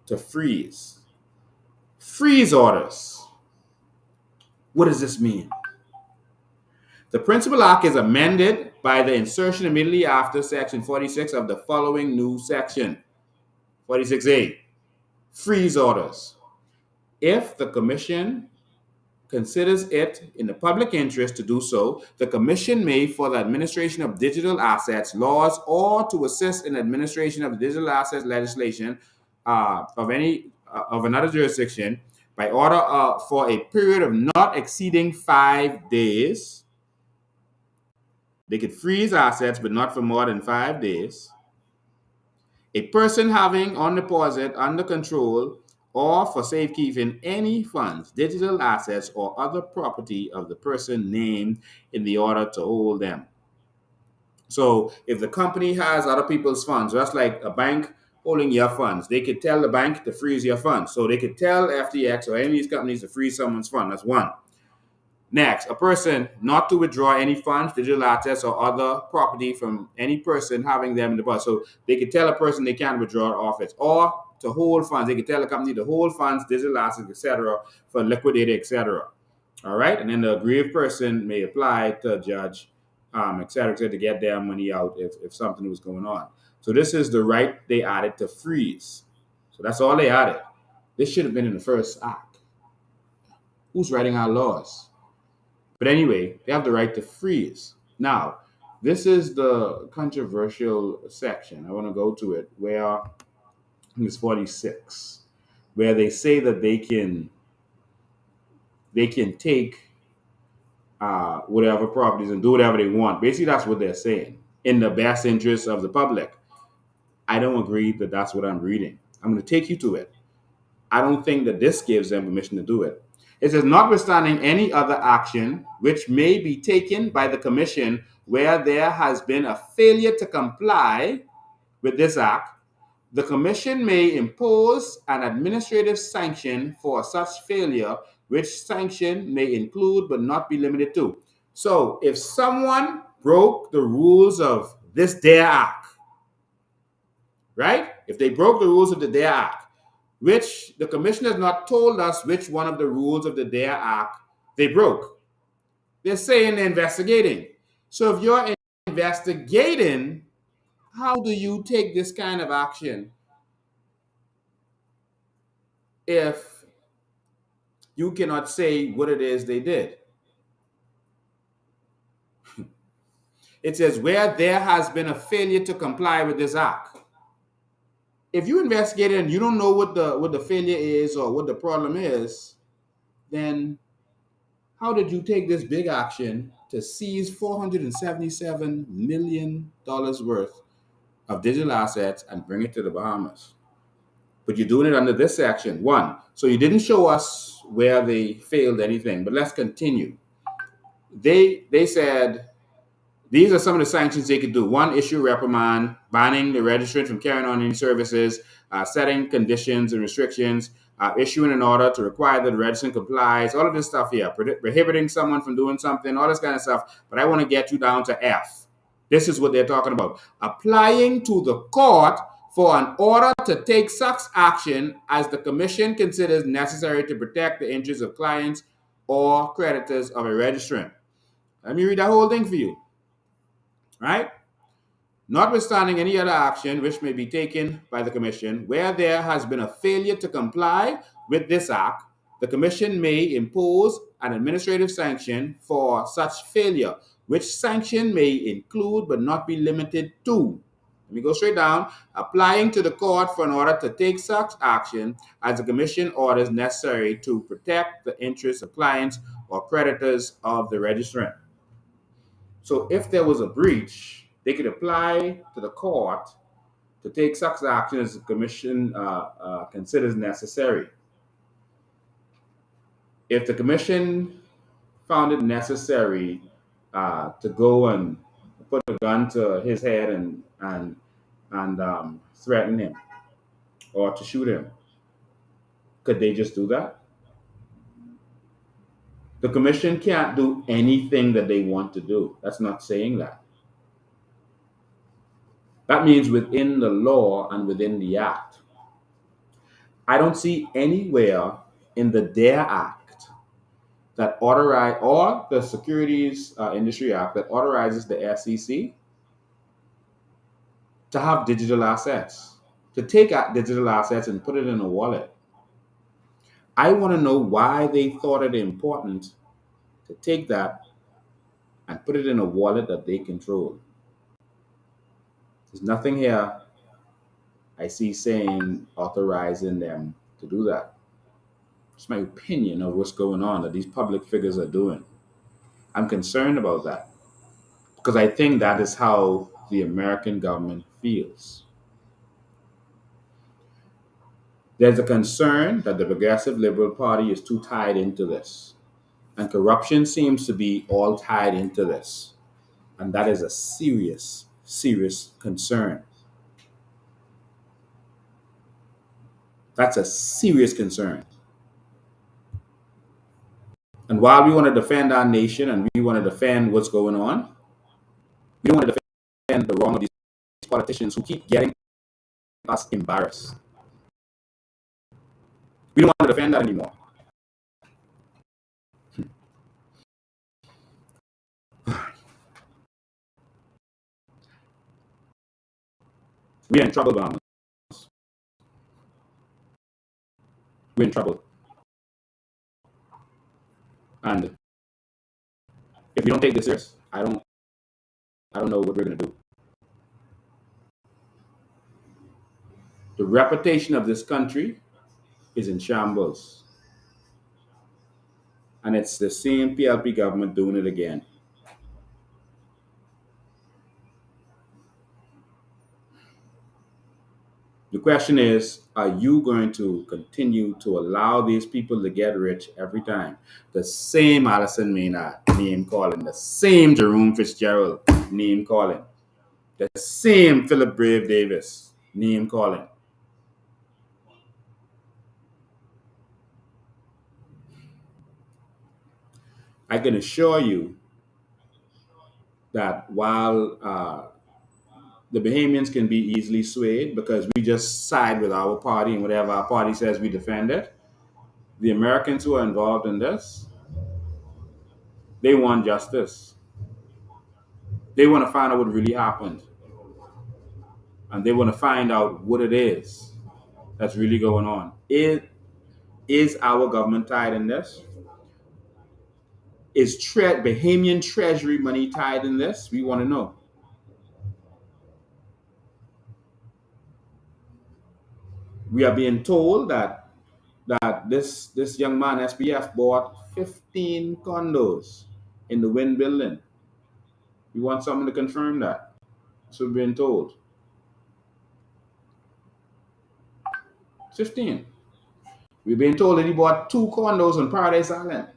to freeze orders. What does this mean? The principal act is amended by the insertion immediately after section 46 of the following new section, 46A, freeze orders. If the commission considers it in the public interest to do so, the commission may, for the administration of digital assets laws or to assist in administration of digital assets legislation of another jurisdiction, by order for a period of not exceeding 5 days. They could freeze assets, but not for more than 5 days. A person having on deposit, under control, or for safekeeping any funds, digital assets, or other property of the person named in the order to hold them. So if the company has other people's funds, that's like a bank holding your funds. They could tell the bank to freeze your funds. So they could tell FTX or any of these companies to freeze someone's fund. That's one. Next, a person not to withdraw any funds, digital assets, or other property from any person having them in the deposit. So they could tell a person they can't withdraw off it, or to hold funds. They could tell a company to hold funds, digital assets, etc., for liquidated, etc. All right, and then the aggrieved person may apply to a judge, etc., to get their money out if something was going on. So this is the right they added to freeze. So that's all they added. This should have been in the first act. Who's writing our laws? But anyway, they have the right to freeze. Now, this is the controversial section. I want to go to it where I think it's 46, where they say that they can take whatever properties and do whatever they want. Basically, that's what they're saying in the best interest of the public. I don't agree that that's what I'm reading. I'm going to take you to it. I don't think that this gives them permission to do it. It says, notwithstanding any other action which may be taken by the commission where there has been a failure to comply with this act, The Commission may impose an administrative sanction for such failure, which sanction may include but not be limited to. So, if someone broke the rules of this DARE Act, right? If they broke the rules of the DARE Act, which the Commission has not told us which one of the rules of the DARE Act they broke. They're saying they're investigating. So, if you're investigating, how do you take this kind of action if you cannot say what it is they did? It says, where there has been a failure to comply with this act. If you investigate it and you don't know what the failure is or what the problem is, then how did you take this big action to seize $477 million worth of digital assets and bring it to the Bahamas? But you're doing it under this section. One, so you didn't show us where they failed anything, but let's continue. They said these are some of the sanctions they could do. One, issue reprimand, banning the registrant from carrying on any services, setting conditions and restrictions, issuing an order to require that the registrant complies, all of this stuff here, prohibiting someone from doing something, all this kind of stuff. But I want to get you down to F. This is what they're talking about. Applying to the court for an order to take such action as the Commission considers necessary to protect the interests of clients or creditors of a registrant. Let me read that whole thing for you. Right? Notwithstanding any other action which may be taken by the Commission, where there has been a failure to comply with this act, the Commission may impose an administrative sanction for such failure, which sanction may include but not be limited to. Let me go straight down. Applying to the court for an order to take such action as the Commission orders necessary to protect the interests of clients or creditors of the registrant. So if there was a breach, they could apply to the court to take such action as the Commission considers necessary. If the Commission found it necessary to go and put a gun to his head and threaten him or to shoot him, could they just do that? The Commission can't do anything that they want to do. That's not saying that. That means within the law and within the act. I don't see anywhere in the DARE Act that authorize or the Securities Industry Act that authorizes the SEC to have digital assets, to take out digital assets and put it in a wallet. I want to know why they thought it important to take that and put it in a wallet that they control. There's nothing here I see saying authorizing them to do that. It's my opinion of what's going on that these public figures are doing. I'm concerned about that because I think that is how the American government feels. There's a concern that the Progressive Liberal Party is too tied into this, and corruption seems to be all tied into this, and that is a serious, serious concern. That's a serious concern. And while we want to defend our nation and we want to defend what's going on, we don't want to defend the wrong of these politicians who keep getting us embarrassed. We don't want to defend that anymore. We're in trouble, Bahamas. We're in trouble. And if we don't take this serious, I don't know what we're going to do. The reputation of this country is in shambles. And it's the same PLP government doing it again. The question is, are you going to continue to allow these people to get rich every time? The same Alison Maynard name calling, the same Jerome Fitzgerald name calling, the same Philip Brave Davis name calling. I can assure you that while the Bahamians can be easily swayed because we just side with our party and whatever our party says we defend it, the Americans who are involved in this, they want justice. They want to find out what really happened. And they want to find out what it is that's really going on. Is our government tied in this? Is Bahamian treasury money tied in this? We want to know. We are being told that this young man, SPF, bought 15 condos in the Wynn building. We want someone to confirm that. That's what we're being told. 15. We're being told that he bought 2 condos on Paradise Island.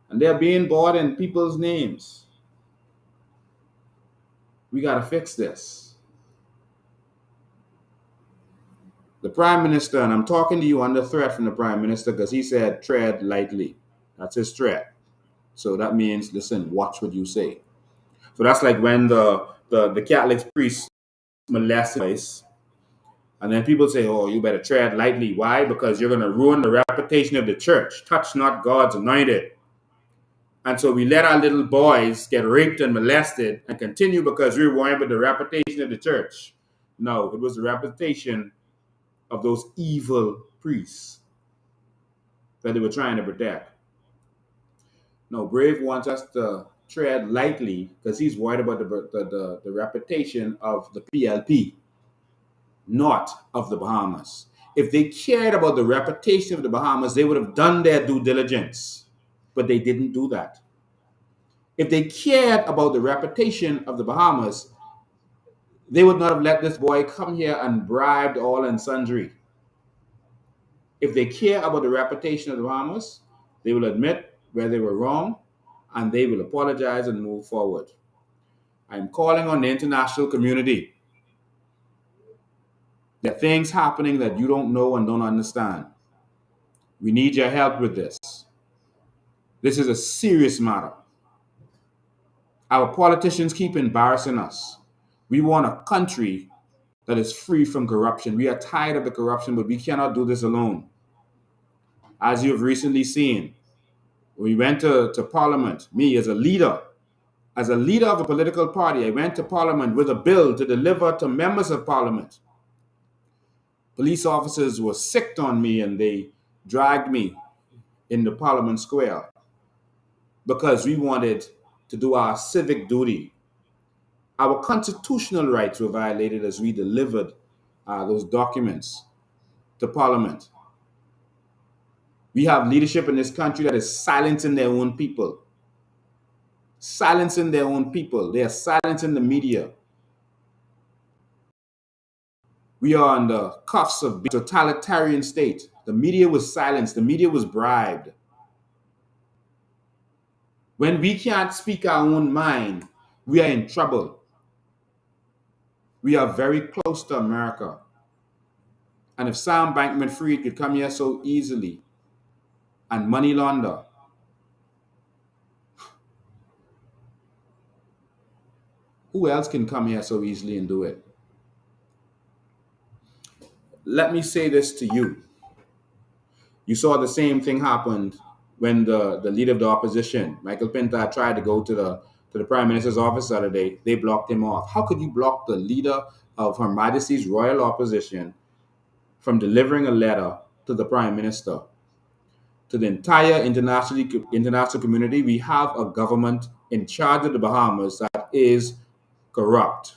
And they're being bought in people's names. We got to fix this. The Prime Minister, and I'm talking to you under threat from the Prime Minister because he said tread lightly. That's his threat. So that means, listen, watch what you say. So that's like when the Catholic priest molested us, and then people say, oh, you better tread lightly. Why? Because you're going to ruin the reputation of the church. Touch not God's anointed. And so we let our little boys get raped and molested and continue because we were worried about the reputation of the church. No, it was the reputation of those evil priests that they were trying to protect. No, Brave wants us to tread lightly because he's worried about the reputation of the PLP, not of the Bahamas. If they cared about the reputation of the Bahamas, they would have done their due diligence, but they didn't do that. If they cared about the reputation of the Bahamas, they would not have let this boy come here and bribed all and sundry. If they care about the reputation of the Bahamas, they will admit where they were wrong and they will apologize and move forward. I'm calling on the international community. There are things happening that you don't know and don't understand. We need your help with this. This is a serious matter. Our politicians keep embarrassing us. We want a country that is free from corruption. We are tired of the corruption, but we cannot do this alone. As you have recently seen, we went to Parliament, me as a leader of a political party, I went to Parliament with a bill to deliver to members of Parliament. Police officers were sicked on me and they dragged me in the Parliament Square because we wanted to do our civic duty. Our constitutional rights were violated as we delivered those documents to Parliament. We have leadership in this country that is silencing their own people. Silencing their own people. They are silencing the media. We are on the cuffs of a totalitarian state. The media was silenced. The media was bribed. When we can't speak our own mind, we are in trouble. We are very close to America. And if Sam Bankman-Fried could come here so easily and money launder, who else can come here so easily and do it? Let me say this to you. You saw the same thing happened when the leader of the opposition, Michael Pinta, tried to go to the Prime Minister's office the other day. They blocked him off. How could you block the leader of Her Majesty's Royal Opposition from delivering a letter to the Prime Minister? To the entire international community, we have a government in charge of the Bahamas that is corrupt.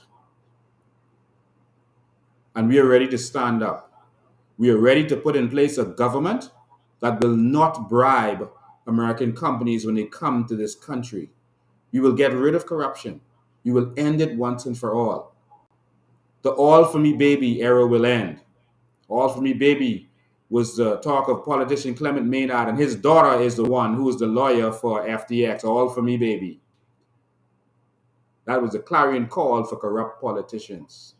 And we are ready to stand up. We are ready to put in place a government that will not bribe American companies when they come to this country. We will get rid of corruption. We will end it once and for all. The all for me baby era will end. All for me baby was the talk of politician Clement Maynard, and his daughter is the one who is the lawyer for FTX. All for me baby. That was a clarion call for corrupt politicians.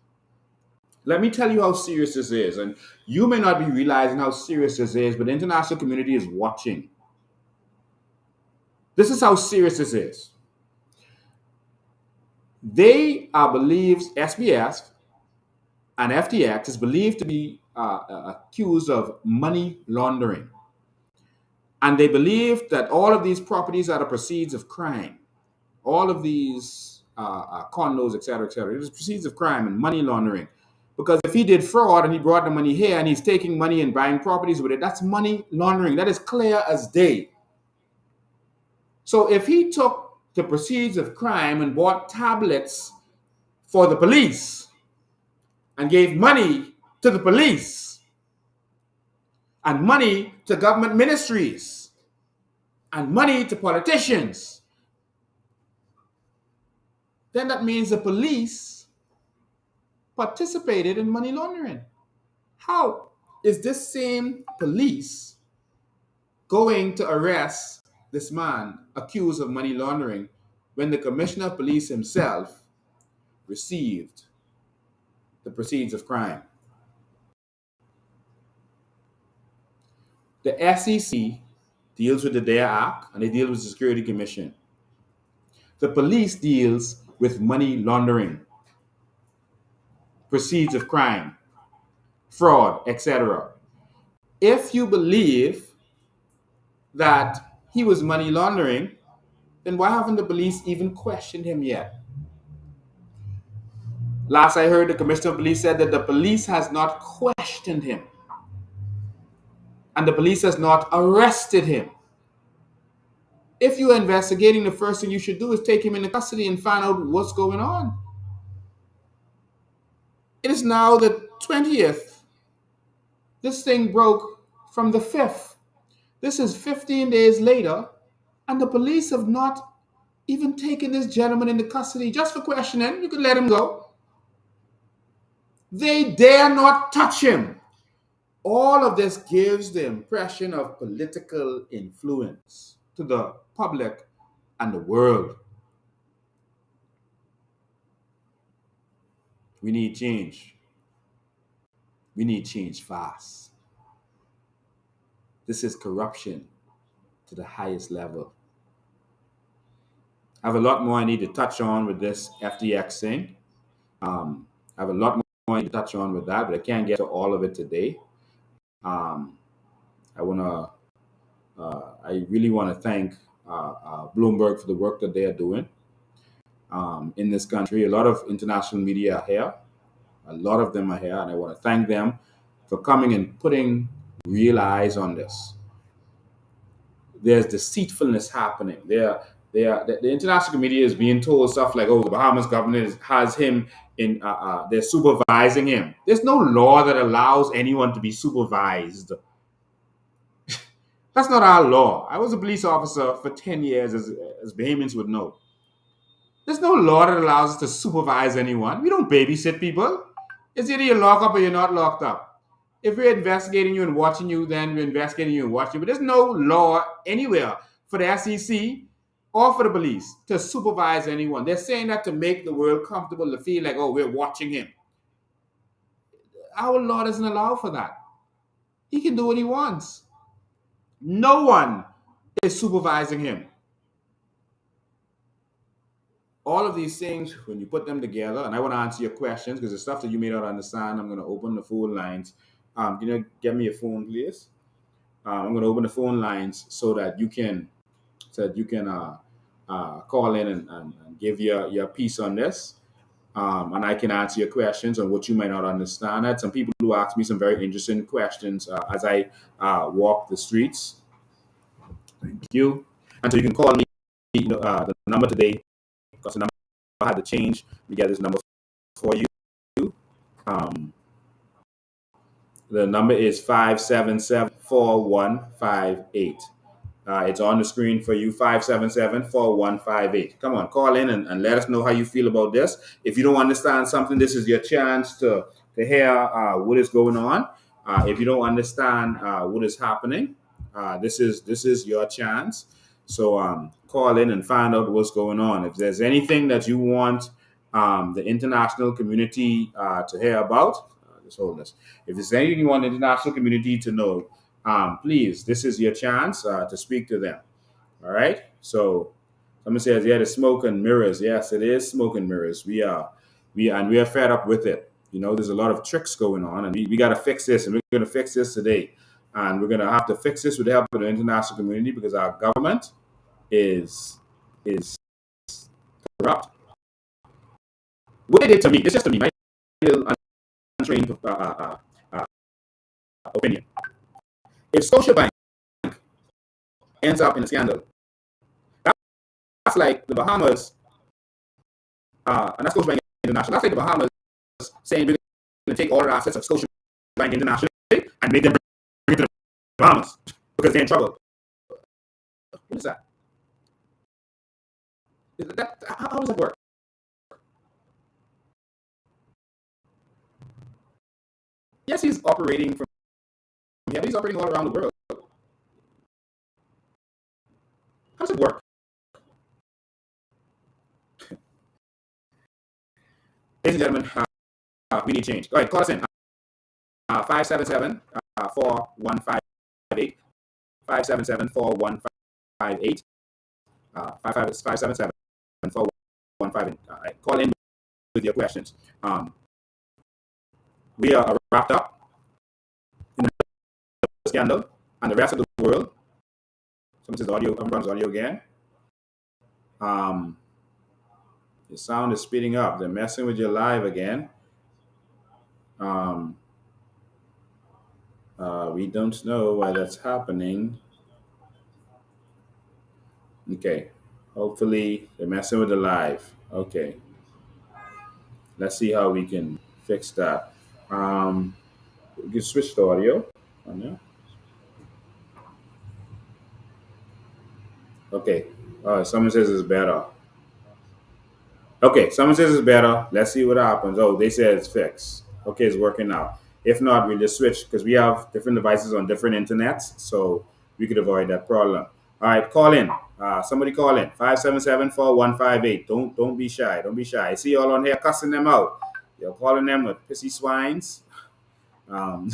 Let me tell you how serious this is. And you may not be realizing how serious this is, but the international community is watching. This is how serious this is. They are believed, SBS and FTX is believed to be accused of money laundering. And they believe that all of these properties are the proceeds of crime. All of these condos, et cetera, it is proceeds of crime and money laundering. Because if he did fraud and he brought the money here and he's taking money and buying properties with it, that's money laundering. That is clear as day. So if he took the proceeds of crime and bought tablets for the police and gave money to the police and money to government ministries and money to politicians, then that means the police participated in money laundering. How is this same police going to arrest this man accused of money laundering when the commissioner of police himself received the proceeds of crime? The SEC deals with the DARE Act and they deal with the Security Commission. The police deals with money laundering, proceeds of crime, fraud, etc. If you believe that he was money laundering, then why haven't the police even questioned him yet? Last I heard, the commissioner of police said that the police has not questioned him and the police has not arrested him. If you're investigating, the first thing you should do is take him into custody and find out what's going on. It is now the 20th. This thing broke from the 5th. This is 15 days later, and the police have not even taken this gentleman into custody just for questioning. You could let him go. They dare not touch him. All of this gives the impression of political influence to the public and the world. We need change. We need change fast. This is corruption to the highest level. I have a lot more I need to touch on with this FTX thing. I have a lot more I need to touch on with that, but I can't get to all of it today. I really want to thank Bloomberg for the work that they are doing in this country. A lot of international media are here. A lot of them are here, and I want to thank them for coming and putting real eyes on this. There's deceitfulness happening. The international media is being told stuff like, "Oh, the Bahamas government has him in. They're supervising him." There's no law that allows anyone to be supervised. That's not our law. I was a police officer for 10 years, as Bahamians would know. There's no law that allows us to supervise anyone. We don't babysit people. It's either you're locked up or you're not locked up. If we're investigating you and watching you, then we're investigating you and watching you. But there's no law anywhere for the SEC or for the police to supervise anyone. They're saying that to make the world comfortable, to feel like, oh, we're watching him. Our law doesn't allow for that. He can do what he wants. No one is supervising him. All of these things, when you put them together, and I want to answer your questions because the stuff that you may not understand, I'm going to open the phone lines. Can you get me a phone, please? I'm going to open the phone lines so that you can call in and give your piece on this. And I can answer your questions on what you might not understand. I had some people who asked me some very interesting questions as I walk the streets. Thank you. And so you can call me, the number today, because the number I had to change. We get this number for you. The number is 577-4158. It's on the screen for you, 577-4158. Come on, call in and let us know how you feel about this. If you don't understand something, this is your chance to hear what is going on. If you don't understand what is happening, this is your chance. So call in and find out what's going on. If there's anything that you want the international community to hear about, just hold this. If there's anything you want the international community to know, please, this is your chance to speak to them. All right. So someone says, yeah, the smoke and mirrors. Yes, it is smoke and mirrors. We are fed up with it. There's a lot of tricks going on, and we got to fix this, and we're going to fix this today. And we're going to have to fix this with the help of the international community because our government is corrupt. What they did to me, it's just to me, my little untrained opinion. If Scotiabank ends up in a scandal, that's like the Bahamas, and that's Scotiabank International. That's like the Bahamas saying we're going to take all the assets of Scotiabank International and make them bring it to the Bahamas because they're in trouble. What is that? How does that work? Yes, he's operating from here, but he's operating all around the world. How does it work? Ladies and gentlemen, we need change. All right, call us in. 577-4158. 577-4158. 577-4158. Call in with your questions. We are wrapped up in the scandal, and the rest of the world. Someone says audio. Everyone's audio again. The sound is speeding up. They're messing with your live again. We don't know why that's happening. Okay. Hopefully they're messing with the live. Okay. Let's see how we can fix that. We can switch to audio on there. Okay. Someone says it's better. Okay, someone says it's better. Let's see what happens. Oh, they said it's fixed. Okay, it's working now. If not, we'll just switch because we have different devices on different internets, so we could avoid that problem. All right, call in. Somebody call in. 577-4158. Don't be shy. Don't be shy. I see y'all on here cussing them out. You're calling them with pissy swines. Oh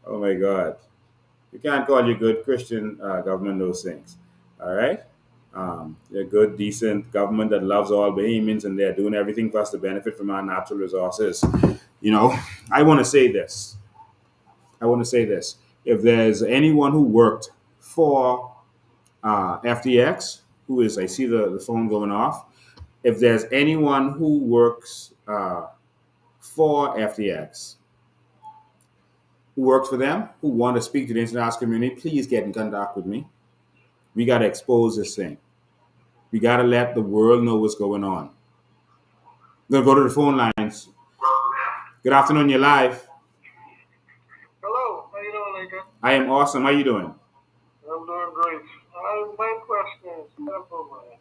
my God. You can't call your good Christian government those things. All right? They're good, decent government that loves all Bahamians, and they're doing everything for us to benefit from our natural resources. I want to say this. If there's anyone who worked for FTX, I see the phone going off. If there's anyone who works for FTX, who works for them, who want to speak to the international community, please get in contact with me. We got to expose this thing. We got to let the world know what's going on. I'm going to go to the phone lines. Good afternoon, you're live. Hello, how you doing, Lincoln? I am awesome. How you doing? I'm doing great. My question is simple, man.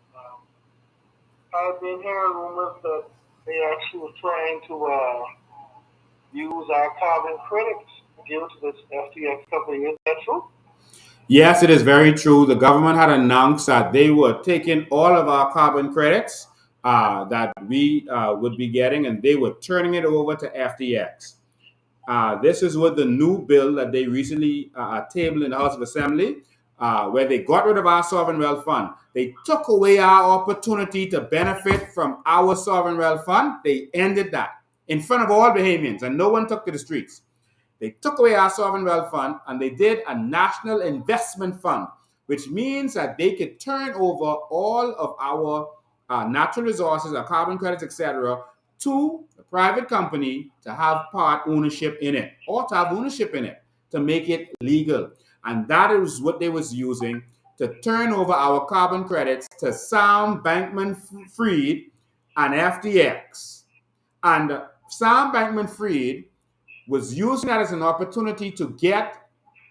I've been hearing rumors that they actually were trying to use our carbon credits due to this FTX company. Is that true? Yes, it is very true. The government had announced that they were taking all of our carbon credits that we would be getting, and they were turning it over to FTX. This is what the new bill that they recently tabled in the House of Assembly, where they got rid of our sovereign wealth fund. They took away our opportunity to benefit from our sovereign wealth fund. They ended that in front of all Bahamians, and no one took to the streets. They took away our sovereign wealth fund, and they did a national investment fund, which means that they could turn over all of our natural resources, our carbon credits, etc., to a private company to have part ownership in it, or to have ownership in it, to make it legal. And that is what they was using to turn over our carbon credits to Sam Bankman-Fried and FTX. And Sam Bankman-Fried was using that as an opportunity to get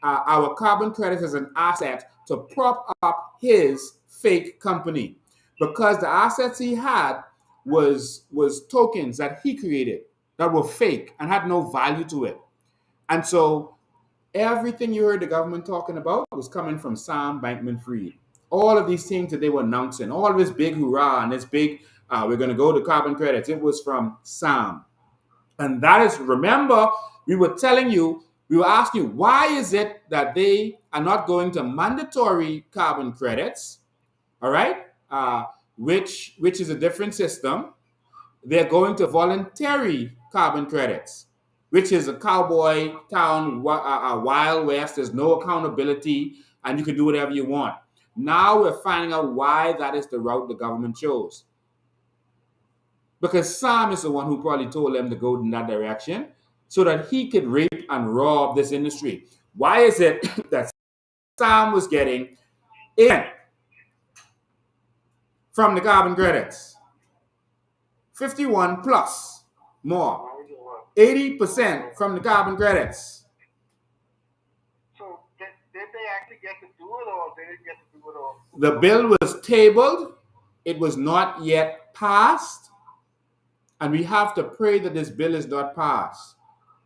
our carbon credits as an asset to prop up his fake company, because the assets he had was tokens that he created that were fake and had no value to it. And so everything you heard the government talking about was coming from Sam Bankman-Fried. All of these things that they were announcing, all of this big hoorah and this big, we're going to go to carbon credits, it was from Sam. And that is, remember, we were telling you, we were asking you, why is it that they are not going to mandatory carbon credits all right, which is a different system. They're going to voluntary carbon credits, which is a cowboy town, Wild West. There's no accountability, and you can do whatever you want. Now we're finding out why that is the route the government chose. Because Sam is the one who probably told them to go in that direction so that he could rape and rob this industry. Why is it that Sam was getting in from the carbon credits? 51 plus more. 80% from the carbon credits. So did they actually get to do it, or they didn't get to do it all? The bill was tabled. It was not yet passed. And we have to pray that this bill is not passed.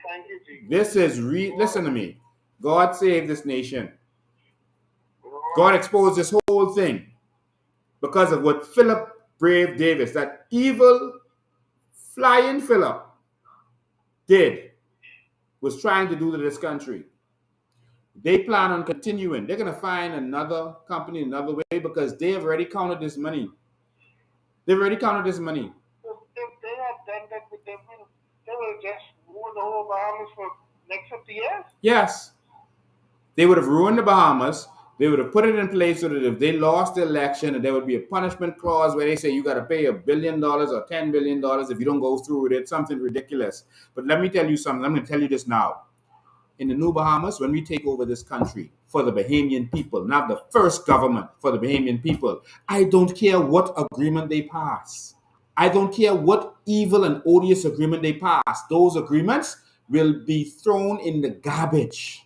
Thank you, Jesus. This is listen to me. God save this nation. God exposed this whole thing because of what Philip Brave Davis, that evil flying Philip, did, was trying to do to this country. They plan on continuing. They're going to find another company another way because they have already counted this money. They've already counted this money. If they had done that with them, they would have just ruined the whole Bahamas for next 50 years. Yes. They would have ruined the Bahamas. They would have put it in place so that if they lost the election, and there would be a punishment clause where they say you got to pay $1 billion or $10 billion if you don't go through with it, something ridiculous. But let me tell you something. I'm going to tell you this now. In the New Bahamas, when we take over this country for the Bahamian people, not the first government for the Bahamian people, I don't care what agreement they pass. I don't care what evil and odious agreement they pass. Those agreements will be thrown in the garbage.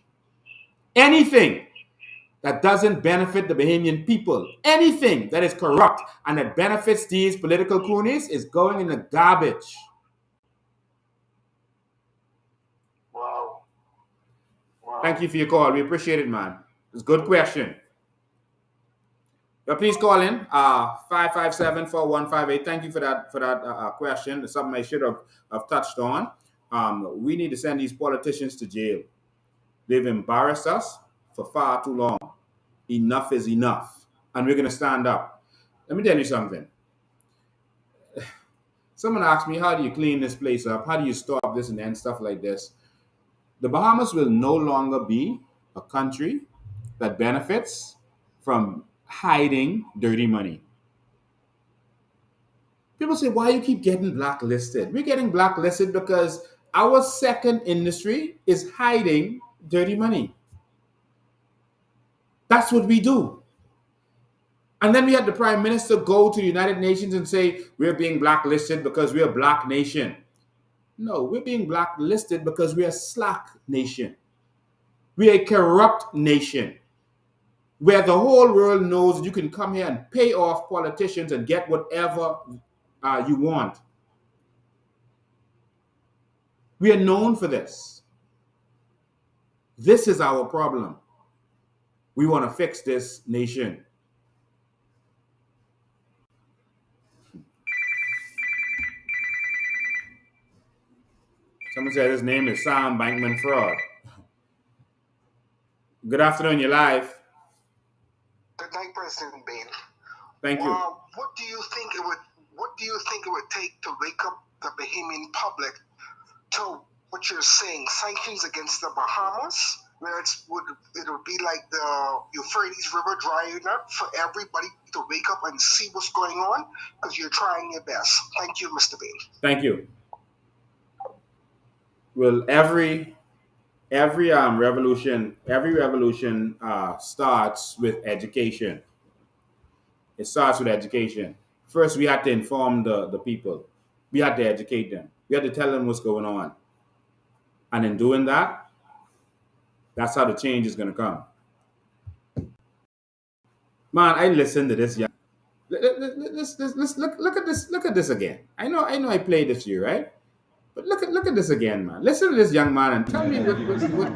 Anything that doesn't benefit the Bahamian people, anything that is corrupt and that benefits these political cronies is going in the garbage. Wow. Thank you for your call. We appreciate it, man. It's a good question. But please call in 557-4158. Thank you for that question. It's something I should have touched on. We need to send these politicians to jail. They've embarrassed us for far too long. Enough is enough. And we're going to stand up. Let me tell you something. Someone asked me, how do you clean this place up? How do you stop this and stuff like this? The Bahamas will no longer be a country that benefits from hiding dirty money. People say, why you keep getting blacklisted? We're getting blacklisted because our second industry is hiding dirty money. That's what we do. And then we had the Prime Minister go to the United Nations and say, we're being blacklisted because we're a black nation. No, we're being blacklisted because we're a slack nation. We're a corrupt nation where the whole world knows you can come here and pay off politicians and get whatever you want. We are known for this. This is our problem. We want to fix this nation. Someone said his name is Sam Bankman Fraud. Good afternoon, you're live. Good night, President Bain. Thank you. What do you think it would take to wake up the Bahamian public to what you're saying, sanctions against the Bahamas, where it would be like the Euphrates River drying up for everybody to wake up and see what's going on, because you're trying your best. Thank you, Mr. Bain. Thank you. Well, every revolution starts with education. It starts with education. First, we had to inform the people. We had to educate them. We had to tell them what's going on. And in doing that, that's how the change is going to come. Man, I listened to this young. Let's look at this. Look at this again. I know. I played this to you, right? But look at this again, man. Listen to this young man and tell me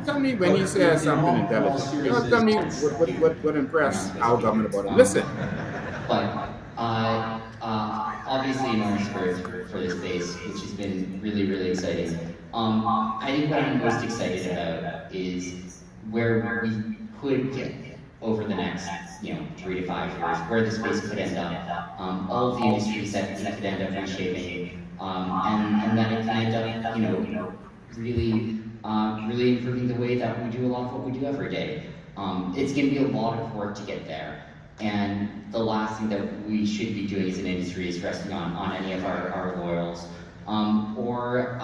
tell me when he says something intelligent. You know, tell me what impressed our government about him. Listen. But obviously enormous for this space, which has been really, really exciting. I think what I'm most excited about is where we could get. over the next 3 to 5 years, where the space could end up, all of the industries that it could end up reshaping, and that it can end up really really improving the way that we do a lot of what we do every day. It's going to be a lot of work to get there. And the last thing that we should be doing as an industry is resting on any of our laurels, or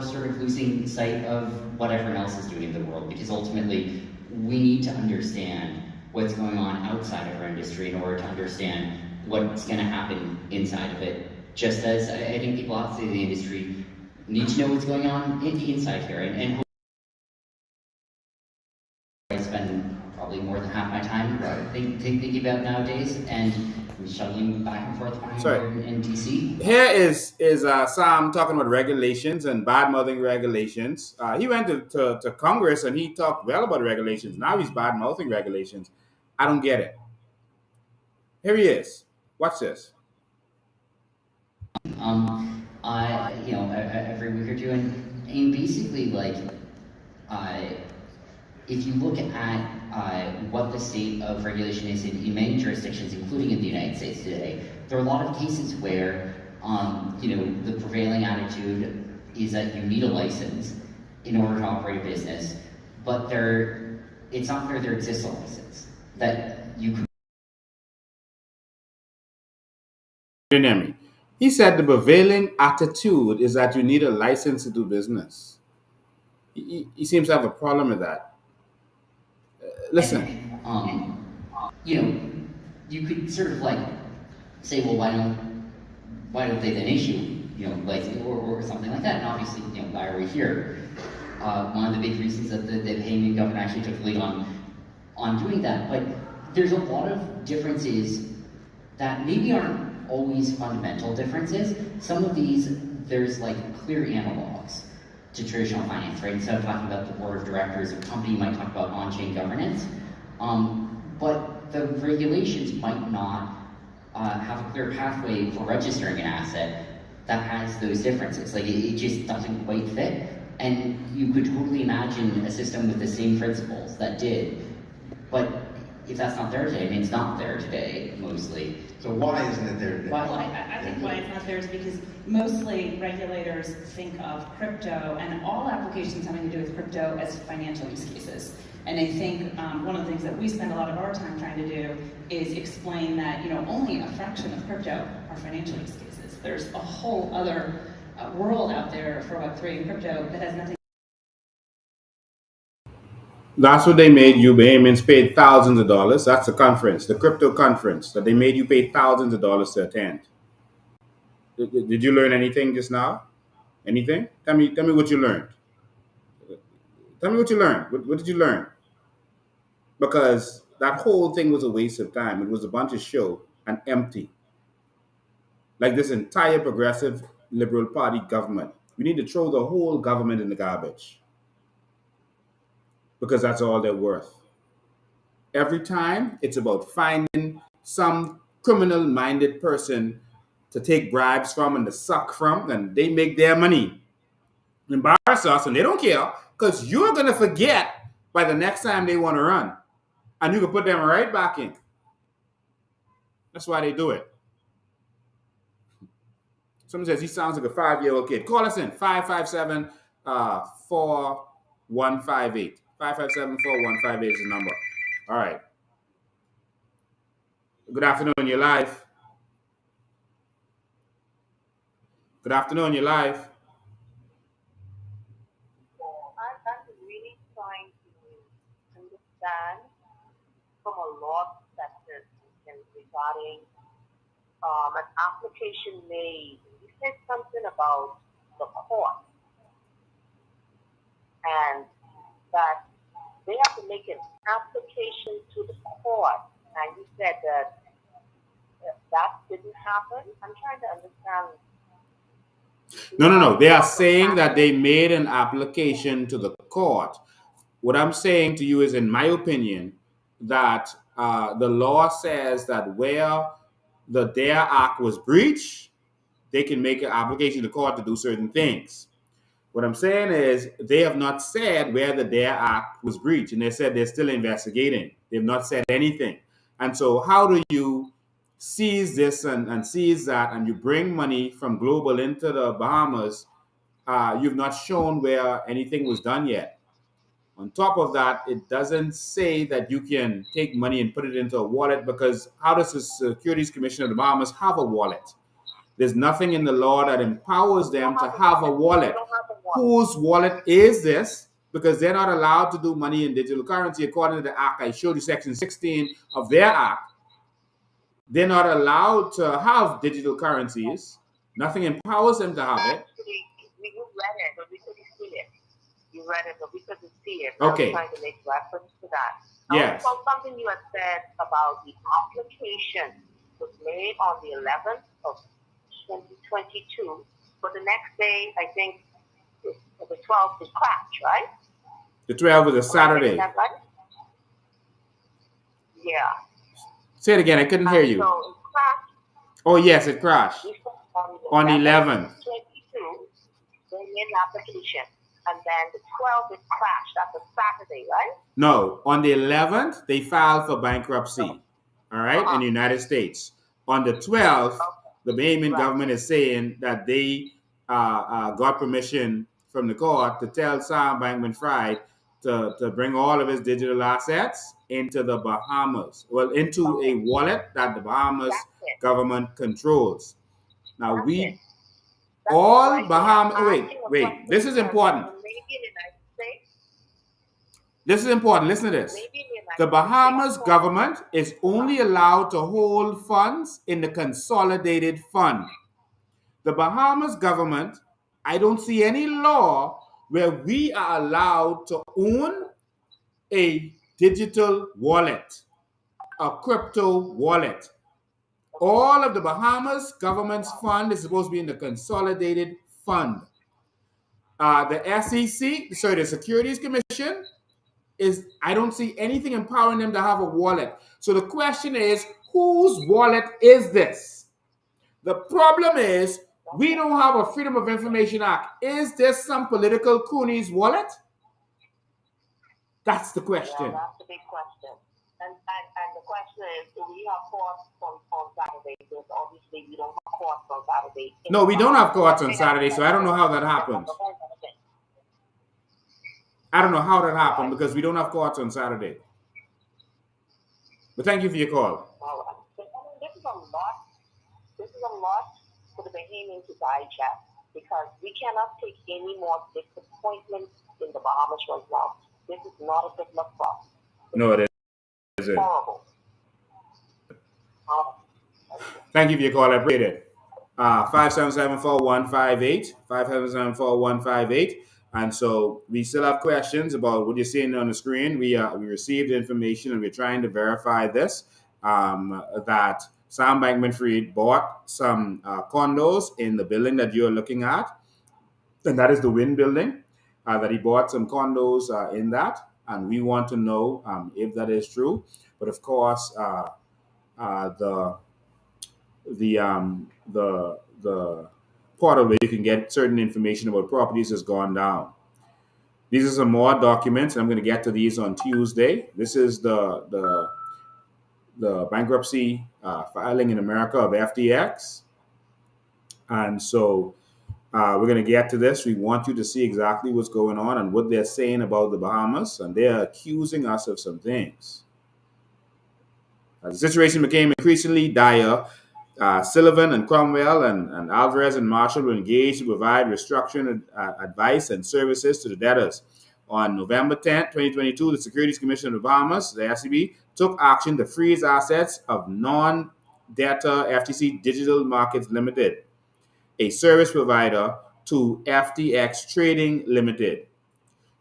sort of losing sight of what everyone else is doing in the world, because ultimately we need to understand what's going on outside of our industry in order to understand what's going to happen inside of it. Just as I think people outside of the industry need to know what's going on inside here, and I spend probably more than half my time thinking about nowadays, and I'm shuttling back and forth between here and DC. Here is Sam talking about regulations and bad-mouthing regulations. He went to Congress and he talked well about regulations. Now he's bad-mouthing regulations. I don't get it. Here he is. Watch this. Every week or two, and basically, if you look at what the state of regulation is in many jurisdictions, including in the United States today, there are a lot of cases where, the prevailing attitude is that you need a license in order to operate a business, but it's not clear there exists a license that you could. He said the prevailing attitude is that you need a license to do business. He seems to have a problem with that. Listen. You could sort of say, well, why don't they then issue, license or something like that? And obviously, why are we here? One of the big reasons that the Bahamian government actually took the lead on doing that, but there's a lot of differences that maybe aren't always fundamental differences. Some of these, there's clear analogs to traditional finance, right? Instead of talking about the board of directors of a company, you might talk about on-chain governance. But the regulations might not have a clear pathway for registering an asset that has those differences. It just doesn't quite fit. And you could totally imagine a system with the same principles that did. But if that's not there today, it's not there today, mostly. So why isn't it there today? Well, I think why it's not there is because mostly regulators think of crypto and all applications having to do with crypto as financial use cases. And I think one of the things that we spend a lot of our time trying to do is explain that only a fraction of crypto are financial use cases. There's a whole other world out there for Web3 and crypto that has nothing. That's what they made you. Bahamians paid thousands of dollars. That's the conference, the crypto conference, that they made you pay thousands of dollars to attend. Did you learn anything just now? Anything? Tell me what you learned. Tell me what you learned. What did you learn? Because that whole thing was a waste of time. It was a bunch of show and empty. Like this entire progressive Liberal Party government. We need to throw the whole government in the garbage. Because that's all they're worth. Every time, it's about finding some criminal-minded person to take bribes from and to suck from, and they make their money. Embarrass us, and they don't care, because you're going to forget by the next time they want to run. And you can put them right back in. That's why they do it. Someone says he sounds like a 5-year-old kid. Call us in, 557-4158. 557-4158 is the number. All right. Good afternoon, you're live. Good afternoon, you're live. I'm really trying to understand from a law perspective regarding an application made. You said something about the court and that they have to make an application to the court, and you said that that didn't happen. I'm trying to understand. No. They are saying that they made an application to the court. What I'm saying to you is, in my opinion, that the law says that where the DARE Act was breached, they can make an application to the court to do certain things. What I'm saying is they have not said whether their act was breached, and they said they're still investigating. They've not said anything. And so how do you seize this and seize that, and you bring money from global into the Bahamas? You've not shown where anything was done yet. On top of that, it doesn't say that you can take money and put it into a wallet, because how does the Securities Commission of the Bahamas have a wallet? There's nothing in the law that empowers them to have a wallet. Whose wallet is this? Because they're not allowed to do money in digital currency according to the act. I showed you section 16 of their act. They're not allowed to have digital currencies. Nothing empowers them to have it. Actually, you read it, but we couldn't see it. You read it, but we couldn't see it. Okay. I was trying to make reference to that. Yes. Also, something you had said about the application was made on the 11th of 2022, but the next day, I think, the 12th, it crashed, right? The 12th was a Saturday. Is that right? Yeah. Say it again. I couldn't hear you. So it crashed. Oh, yes, it crashed. On the 11th. 22, they made an application. And then the 12th, it crashed. That's a Saturday, right? No, on the 11th, they filed for bankruptcy, all right, in the United States. On the 12th, the Bain government is saying that they got permission from the court to tell Sam Bankman-Fried to bring all of his digital assets into the Bahamas, into a wallet that the Bahamas government controls. Now, all Bahamas, wait, this is important. This is important. Listen to this. The Bahamas government is only allowed to hold funds in the consolidated fund. The Bahamas government, I don't see any law where we are allowed to own a digital wallet, a crypto wallet. All of the Bahamas government's fund is supposed to be in the consolidated fund. The Securities Commission, I don't see anything empowering them to have a wallet. So the question is, whose wallet is this? The problem is, we don't have a Freedom of Information Act. Is this some political crony's wallet? That's the question. Yeah, that's the big question. And the question is, do we have courts on Saturday? Because obviously we don't have courts on Saturday. No, we don't have courts on Saturday, so I don't know how that happened. I don't know how that happened because we don't have courts on Saturday. But thank you for your call. This is a lot. This is a lot for the Bahamians to digest because we cannot take any more disappointment in the Bahamas right now. This is not a good look for us. No, it isn't. Horrible. Thank you for your call. I appreciate it. 577-4158, 577-4158. And so we still have questions about what you're seeing on the screen. We received information and we're trying to verify this, that Sam Bankman-Fried bought some condos in the building that you're looking at. And that is the Wynn building, that he bought some condos in that. And we want to know if that is true. But of course, the portal where you can get certain information about properties has gone down. These are some more documents, and I'm going to get to these on Tuesday. This is the bankruptcy filing in America of FTX. And so we're going to get to this. We want you to see exactly what's going on and what they're saying about the Bahamas, and they're accusing us of some things. As the situation became increasingly dire, Sullivan and Cromwell and Alvarez and Marshall were engaged to provide restructuring advice and services to the debtors. On November 10, 2022, the Securities Commission of the Bahamas, the SCB, took action to freeze assets of non-debtor FTC Digital Markets Limited, a service provider to FTX Trading Limited.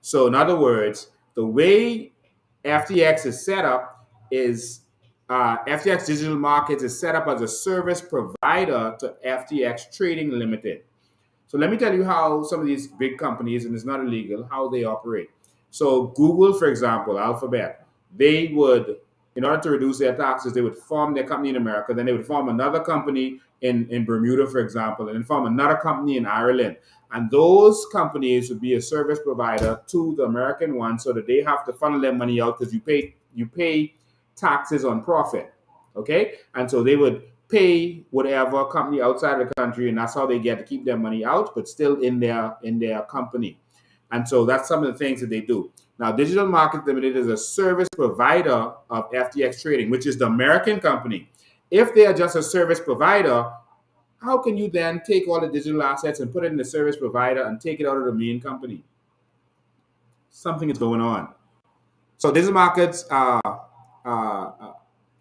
So in other words, the way FTX is set up is FTX Digital Markets is set up as a service provider to FTX Trading Limited. So let me tell you how some of these big companies, and it's not illegal, how they operate. So Google, for example, Alphabet, they would in order to reduce their taxes, they would form their company in America, then they would form another company in Bermuda, for example, and then form another company in Ireland. And those companies would be a service provider to the American one, so that they have to funnel their money out because you pay taxes on profit. Okay? And so they would pay whatever company outside of the country, and that's how they get to keep their money out, but still in their company. And so that's some of the things that they do. Now, Digital Markets Limited is a service provider of FTX Trading, which is the American company. If they are just a service provider, how can you then take all the digital assets and put it in the service provider and take it out of the main company? Something is going on. So Digital Markets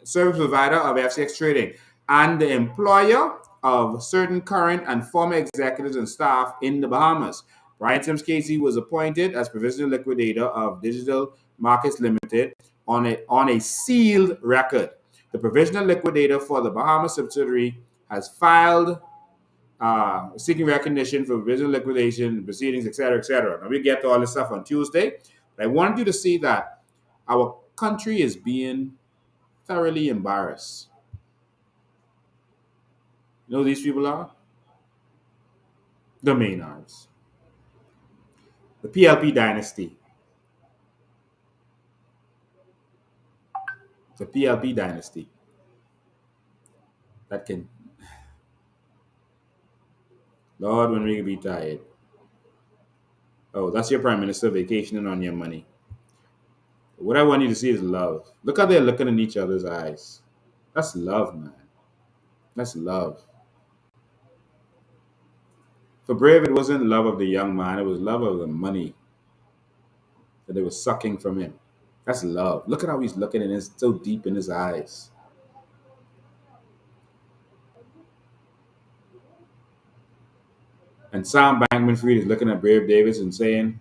service provider of FTX Trading and the employer of certain current and former executives and staff in the Bahamas. Brian Sims Casey was appointed as provisional liquidator of Digital Markets Limited on a sealed record. The provisional liquidator for the Bahamas subsidiary has filed seeking recognition for provisional liquidation proceedings, etc., etc. Now we get to all this stuff on Tuesday, but I wanted you to see that our country is being thoroughly embarrassed. You know who these people are? The Maynards. The PLP dynasty. The PLP dynasty. That can... Lord, when we can be tired. Oh, that's your prime minister vacationing on your money. What I want you to see is love. Look how they're looking in each other's eyes. That's love, man. That's love. For Brave, it wasn't love of the young man. It was love of the money that they were sucking from him. That's love. Look at how he's looking, and it's so deep in his eyes. And Sam Bankman-Fried is looking at Brave Davis and saying,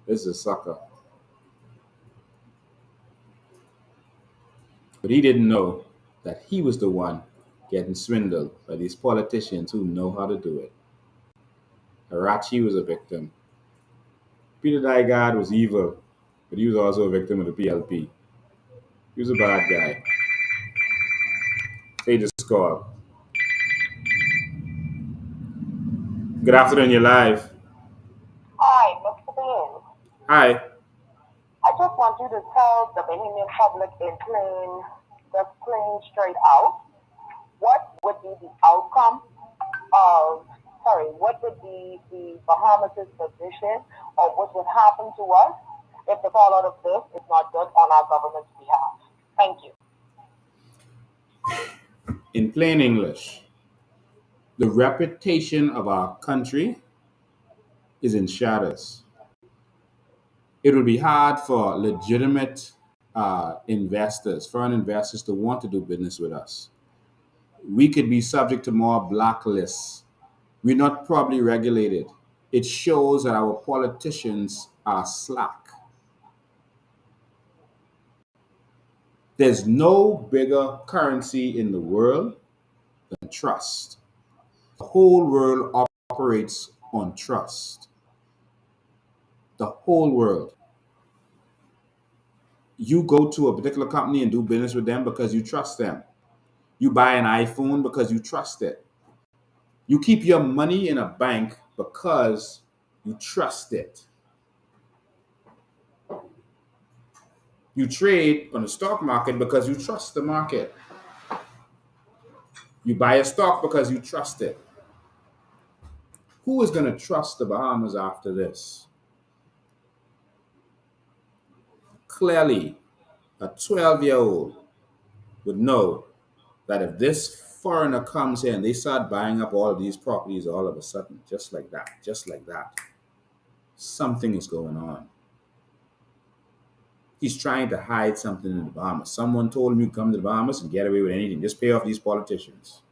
this is a sucker. But he didn't know that he was the one getting swindled by these politicians who know how to do it. Arachi was a victim. Peter Dygard was evil, but he was also a victim of the PLP. He was a bad guy. They just called. Good afternoon, you're live. Hi, Mr. Bain. Hi. I just want you to tell the Bahamian public just plain straight out, what would be the outcome what would be the Bahamas' position, or what would happen to us if the fallout of this is not good on our government's behalf? Thank you. In plain English, the reputation of our country is in shadows. It would be hard for legitimate investors, foreign investors, to want to do business with us. We could be subject to more blacklists. We're not properly regulated. It shows that our politicians are slack. There's no bigger currency in the world than trust. The whole world operates on trust. The whole world. You go to a particular company and do business with them because you trust them. You buy an iPhone because you trust it. You keep your money in a bank because you trust it. You trade on the stock market because you trust the market. You buy a stock because you trust it. Who is going to trust the Bahamas after this? Clearly, a 12-year-old would know that if this foreigner comes here and they start buying up all of these properties all of a sudden, just like that, something is going on. He's trying to hide something in the Bahamas. Someone told him you come to the Bahamas and get away with anything. Just pay off these politicians.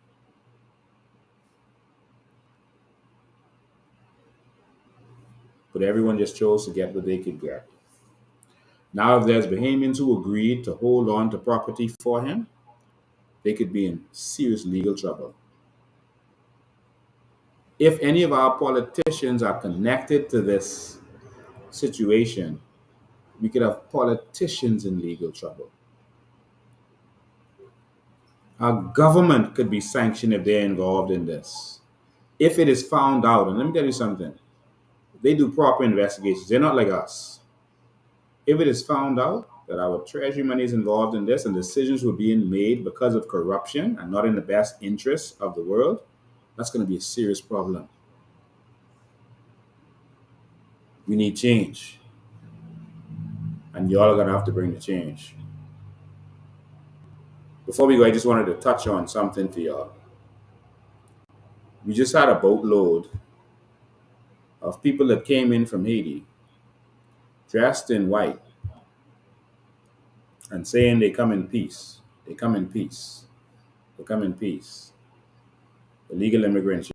But everyone just chose to get what they could get. Now, if there's Bahamians who agreed to hold on to property for him, they could be in serious legal trouble. If any of our politicians are connected to this situation, we could have politicians in legal trouble. Our government could be sanctioned if they're involved in this. If it is found out, and let me tell you something, they do proper investigations. They're not like us. If it is found out that our treasury money is involved in this and decisions were being made because of corruption and not in the best interests of the world, that's going to be a serious problem. We need change. And y'all are going to have to bring the change. Before we go, I just wanted to touch on something for y'all. We just had a boatload of people that came in from Haiti dressed in white and saying they come in peace. They come in peace. They come in peace. Illegal immigrants.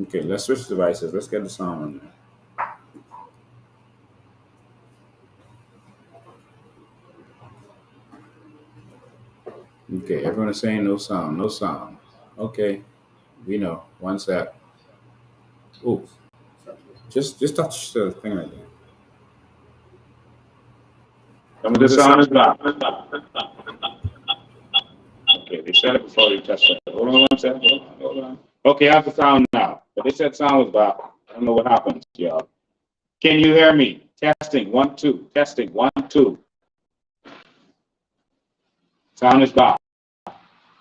Okay, let's switch devices. Let's get the sound on there. Okay, everyone is saying no sound, no sound. Okay, we know. One sec. Ooh, just touch the thing right there. Some of the sound is back. Okay, they said it before they touched it. Hold on one sec. Hold on. Okay, I have the sound now. But they said sound was back. I don't know what happened, y'all. Can you hear me? Testing, 1, 2. Testing, 1, 2. Sound is back.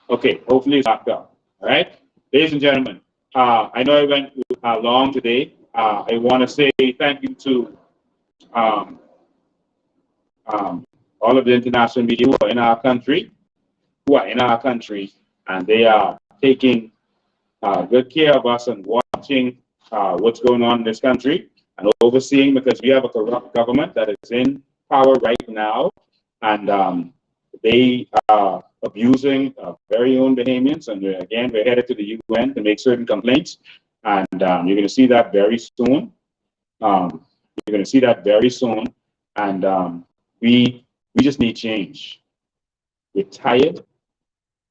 Okay, hopefully it's back up. All right, ladies and gentlemen, I know I went long today. I want to say thank you to all of the international media who are in our country, and they are taking good care of us and watching what's going on in this country and overseeing, because we have a corrupt government that is in power right now, and they are abusing very own Bahamians. And again, we're headed to the UN to make certain complaints, and you're going to see that very soon. You're going to see that very soon, and we just need change. We're tired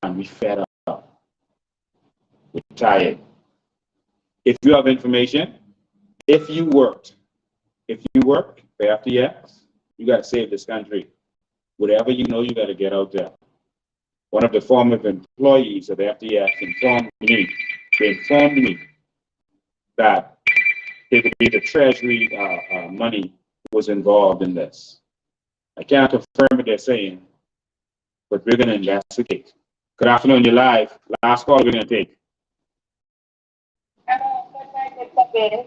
and we're fed up. We're tired. If you have information, if you work for FTX, you got to save this country. Whatever you know, you got to get out there. One of the former employees of FTX informed me that the Treasury money was involved in this. I can't confirm what they're saying, but we're going to investigate. Good afternoon, you're live. Last call we're going to take. Good night, Mr. Bain.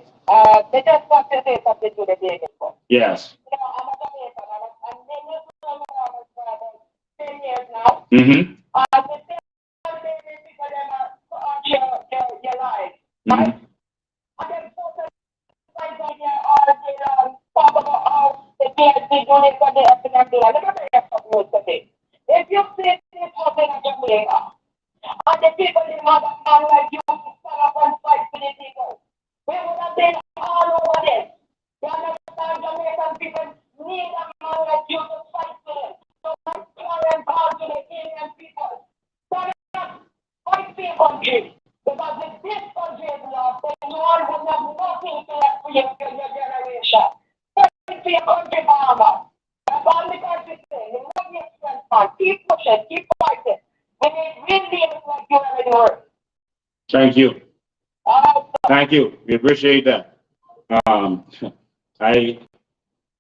They just want to say something to the day before. Yes. You know, I'm a Jamaican, and I've been with my farmers for about 10 years now. Mm-hmm. The same day they figure them out your life, right? And then social science media all day long talk about how the kids be doing it for the economy. Let me tell you something, Mr. Bain. If you see this happening in Jamaica, and the people in other man like you stand up and fight for the people, we would have been all over this. You understand? Jamaican people need a man like you to fight for them. So I'm calling out to the Indian people. Stand up, fight for your country. Because if this country is lost, then you all would have nothing to left for your Thank you. Thank you. We appreciate that. I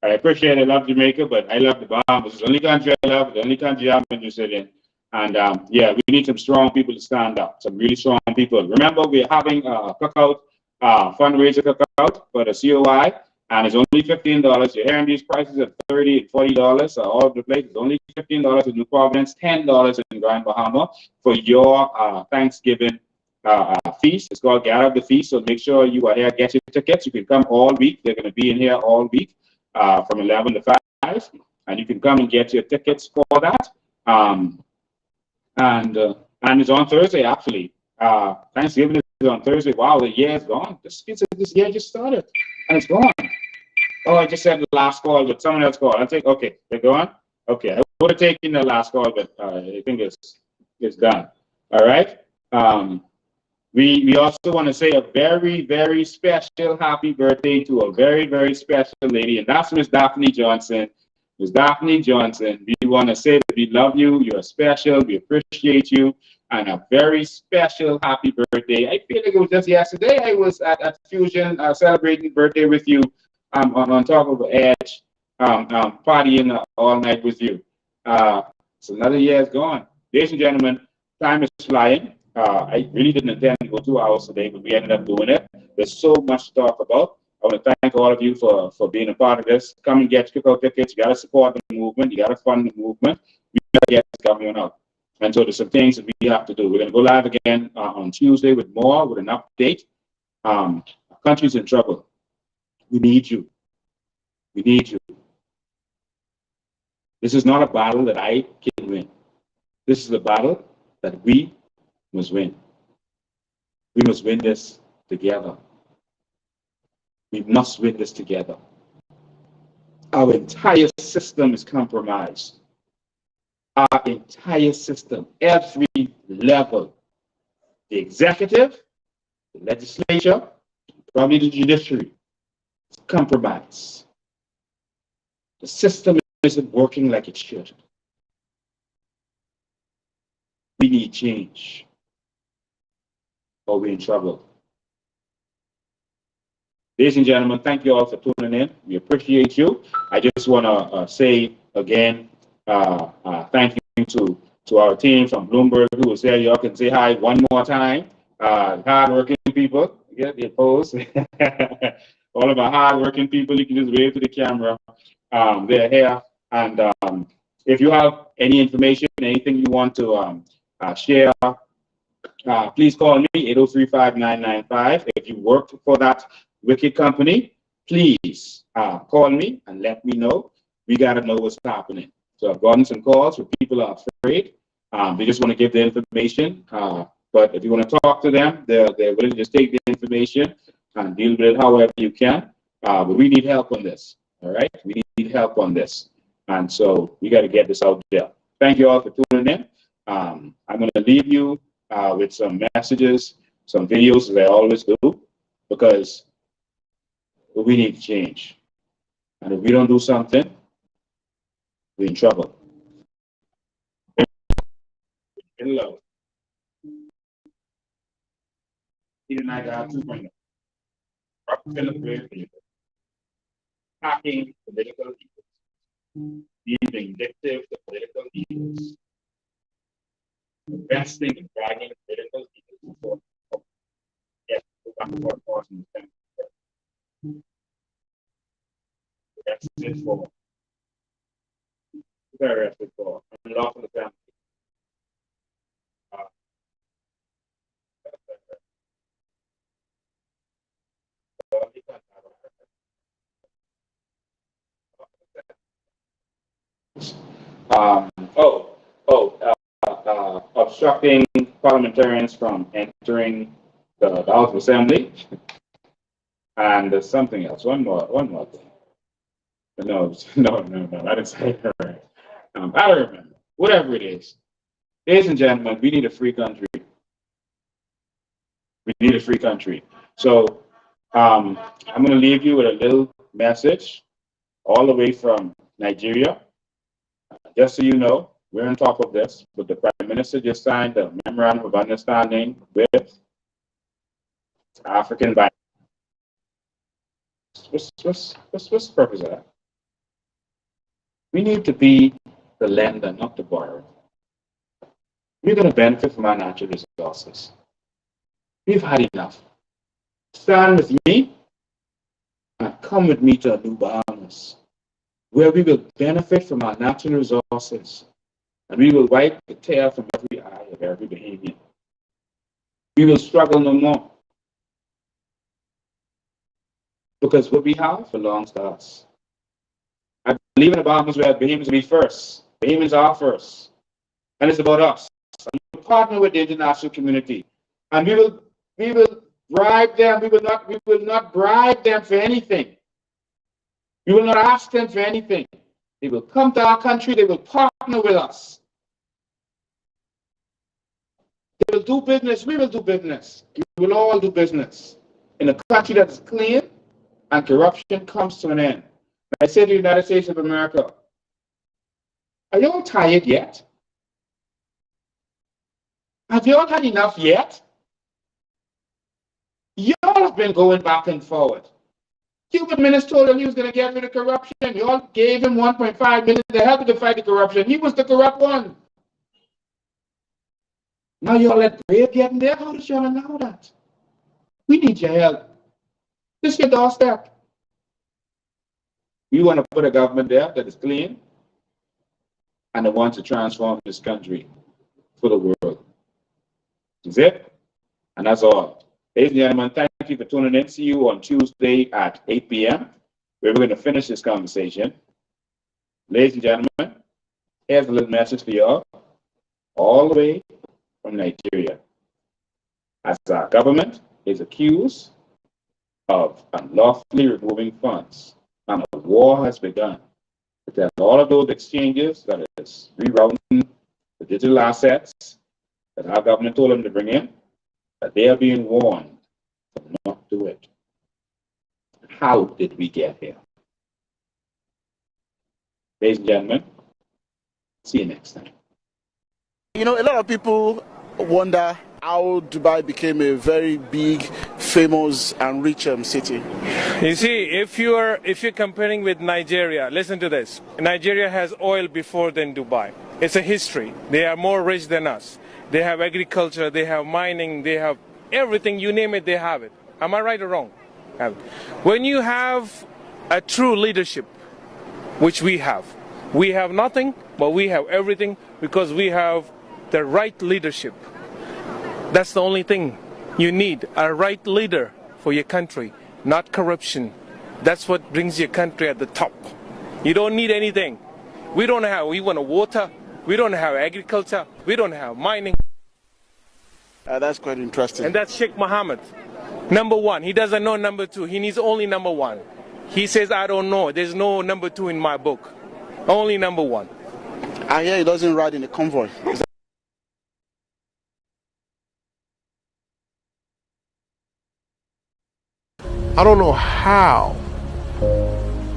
appreciate I love Jamaica, but I love the Bahamas. It's the only country I love, the only country I'm interested in. And yeah, we need some strong people to stand up, some really strong people. Remember, we're having a cookout, fundraiser cookout for the COI, and it's only $15. You're hearing these prices at $30 and $40 all over the place. It's only $15 in New Providence, $10 in Grand Bahama for your Thanksgiving feast. It's called Gather the Feast. So make sure you are here, get your tickets. You can come all week. They're going to be in here all week from 11 to 5, and you can come and get your tickets for that. And it's on Thursday actually. Thanksgiving is on Thursday. Wow, the year is gone. This year just started and it's gone. Oh, I just said the last call, but someone else called. I think okay, they're going. Okay, I would have taken the last call, but I think it's done. All right. We also want to say a very, very special happy birthday to a very, very special lady, and that's Miss Daphne Johnson. Miss Daphne Johnson, we want to say that we love you, you're special, we appreciate you, and a very special happy birthday. I feel like it was just yesterday I was at Fusion celebrating birthday with you on top of the edge, partying all night with you. So another year is gone. Ladies and gentlemen, time is flying. I really didn't intend to go 2 hours today, but we ended up doing it. There's so much to talk about. I want to thank all of you for being a part of this. Come and get cookout tickets. You got to support the movement. You got to fund the movement. We got to get this coming out. And so there's some things that we have to do. We're going to go live again on Tuesday with an update. Our country's in trouble. We need you. We need you. This is not a battle that I can win. This is a battle that we must win. We must win this together. We must win this together. Our entire system is compromised. Our entire system, every level, the executive, the legislature, probably the judiciary, is compromised. The system isn't working like it should. We need change, or we're in trouble. Ladies and gentlemen, thank you all for tuning in. We appreciate you. I just want to say again, thank you to our team from Bloomberg who was there. Y'all can say hi one more time. Hard-working people, get the pose. All of our hard-working people, you can just wave to the camera. They're here. And if you have any information, anything you want to share, please call me, 803-5995. If you work for that wicked company, please call me and let me know. We got to know what's happening. So I've gotten some calls where people are afraid. They just want to give the information. But if you want to talk to them, they're willing to just take the information and deal with it however you can. But we need help on this. All right? We need help on this. And so we got to get this out there. Thank you all for tuning in. I'm going to leave you with some messages, some videos, as I always do, because we need to change. And if we don't do something, we're in trouble. In love. He and I got 2.0. Hacking political leaders. Being vindictive to political leaders. Investing and dragging political leaders before yes, that's it for very arrested for unlawful family. Obstructing parliamentarians from entering the House of Assembly, and there's something else. One more thing. No, I didn't say it right. I don't remember. Whatever it is, ladies and gentlemen, we need a free country. We need a free country. So I'm going to leave you with a little message, all the way from Nigeria. Just so you know, we're on top of this, but the Prime Minister just signed a memorandum of understanding with African bank. What's the purpose of that? We need to be the lender, not the borrower. We're going to benefit from our natural resources. We've had enough. Stand with me and come with me to a new Bahamas, where we will benefit from our natural resources, and we will wipe the tear from every eye of every Bahamian. We will struggle no more, because what we have belongs to us. I believe in the Bahamas where Bahamians will be first. Bahamians are first, and it's about us. And we will partner with the international community, and we will bribe them. We will not bribe them for anything. We will not ask them for anything. They will come to our country. They will partner with us. They will do business. We will do business. We will all do business in a country that is clean and corruption comes to an end. I say to the United States of America, are you all tired yet? Have you all had enough yet? You all have been going back and forward. Cuban minister told him he was going to get rid of corruption. You all gave him $1.5 million to help him to fight the corruption. He was the corrupt one. Now you all let Brave get in there? How did you all allow that? We need your help. This is your doorstep. We want to put a government there that is clean and that wants to transform this country for the world. That's it. And that's all. Ladies and gentlemen, thank you for tuning in. See you on Tuesday at 8 p.m. where we're going to finish this conversation. Ladies and gentlemen, here's a little message for y'all, all the way from Nigeria. As our government is accused of unlawfully removing funds, and a war has begun. But all of those exchanges, that is rerouting the digital assets that our government told them to bring in, that they are being warned to not do it. How did we get here? Ladies and gentlemen, see you next time. You know, a lot of people wonder how Dubai became a very big, famous, and rich city. You see, if you're comparing with Nigeria, listen to this. Nigeria has oil before than Dubai. It's a history. They are more rich than us. They have agriculture, they have mining, they have everything, you name it, they have it. Am I right or wrong? When you have a true leadership, which we have nothing, but we have everything because we have the right leadership. That's the only thing you need, a right leader for your country, not corruption. That's what brings your country at the top. You don't need anything. We want water, we don't have agriculture, we don't have mining. That's quite interesting. And that's Sheikh Mohammed. Number one, he doesn't know number two, he needs only number one. He says, I don't know, there's no number two in my book. Only number one. I hear he doesn't ride in a convoy. I don't know how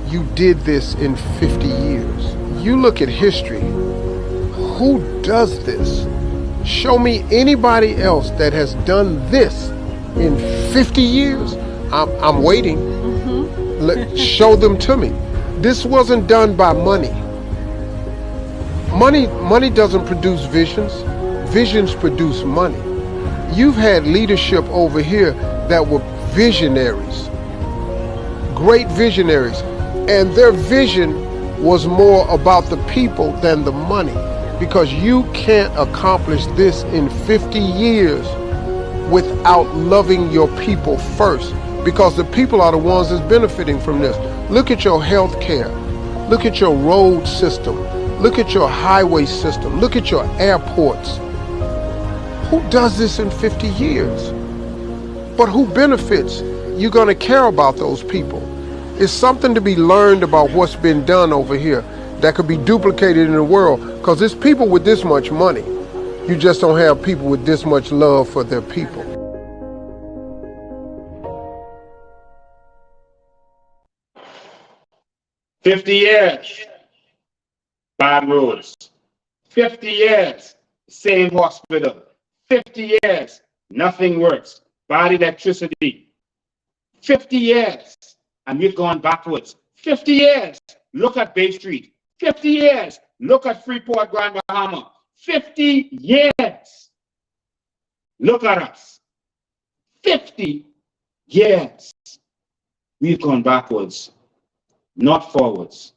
you did this in 50 years. You look at history. Who does this? Show me anybody else that has done this in 50 years. I'm waiting. Show them to me. This wasn't done by money. Money doesn't produce visions. Visions produce money. You've had leadership over here that were visionaries, great visionaries, and their vision was more about the people than the money, because you can't accomplish this in 50 years without loving your people first, because the people are the ones that's benefiting from this. Look at your health care, look at your road system, look at your highway system, look at your airports. Who does this in 50 years? But who benefits? You're going to care about those people. It's something to be learned about what's been done over here that could be duplicated in the world, because there's people with this much money. You just don't have people with this much love for their people. "50 years, bad roads. 50 years, same hospital. 50 years, nothing works. bad electricity. 50 years, and we've gone backwards. 50 years, look at Bay Street. 50 years, look at Freeport, Grand Bahama. 50 years, look at us. 50 years, we've gone backwards, not forwards.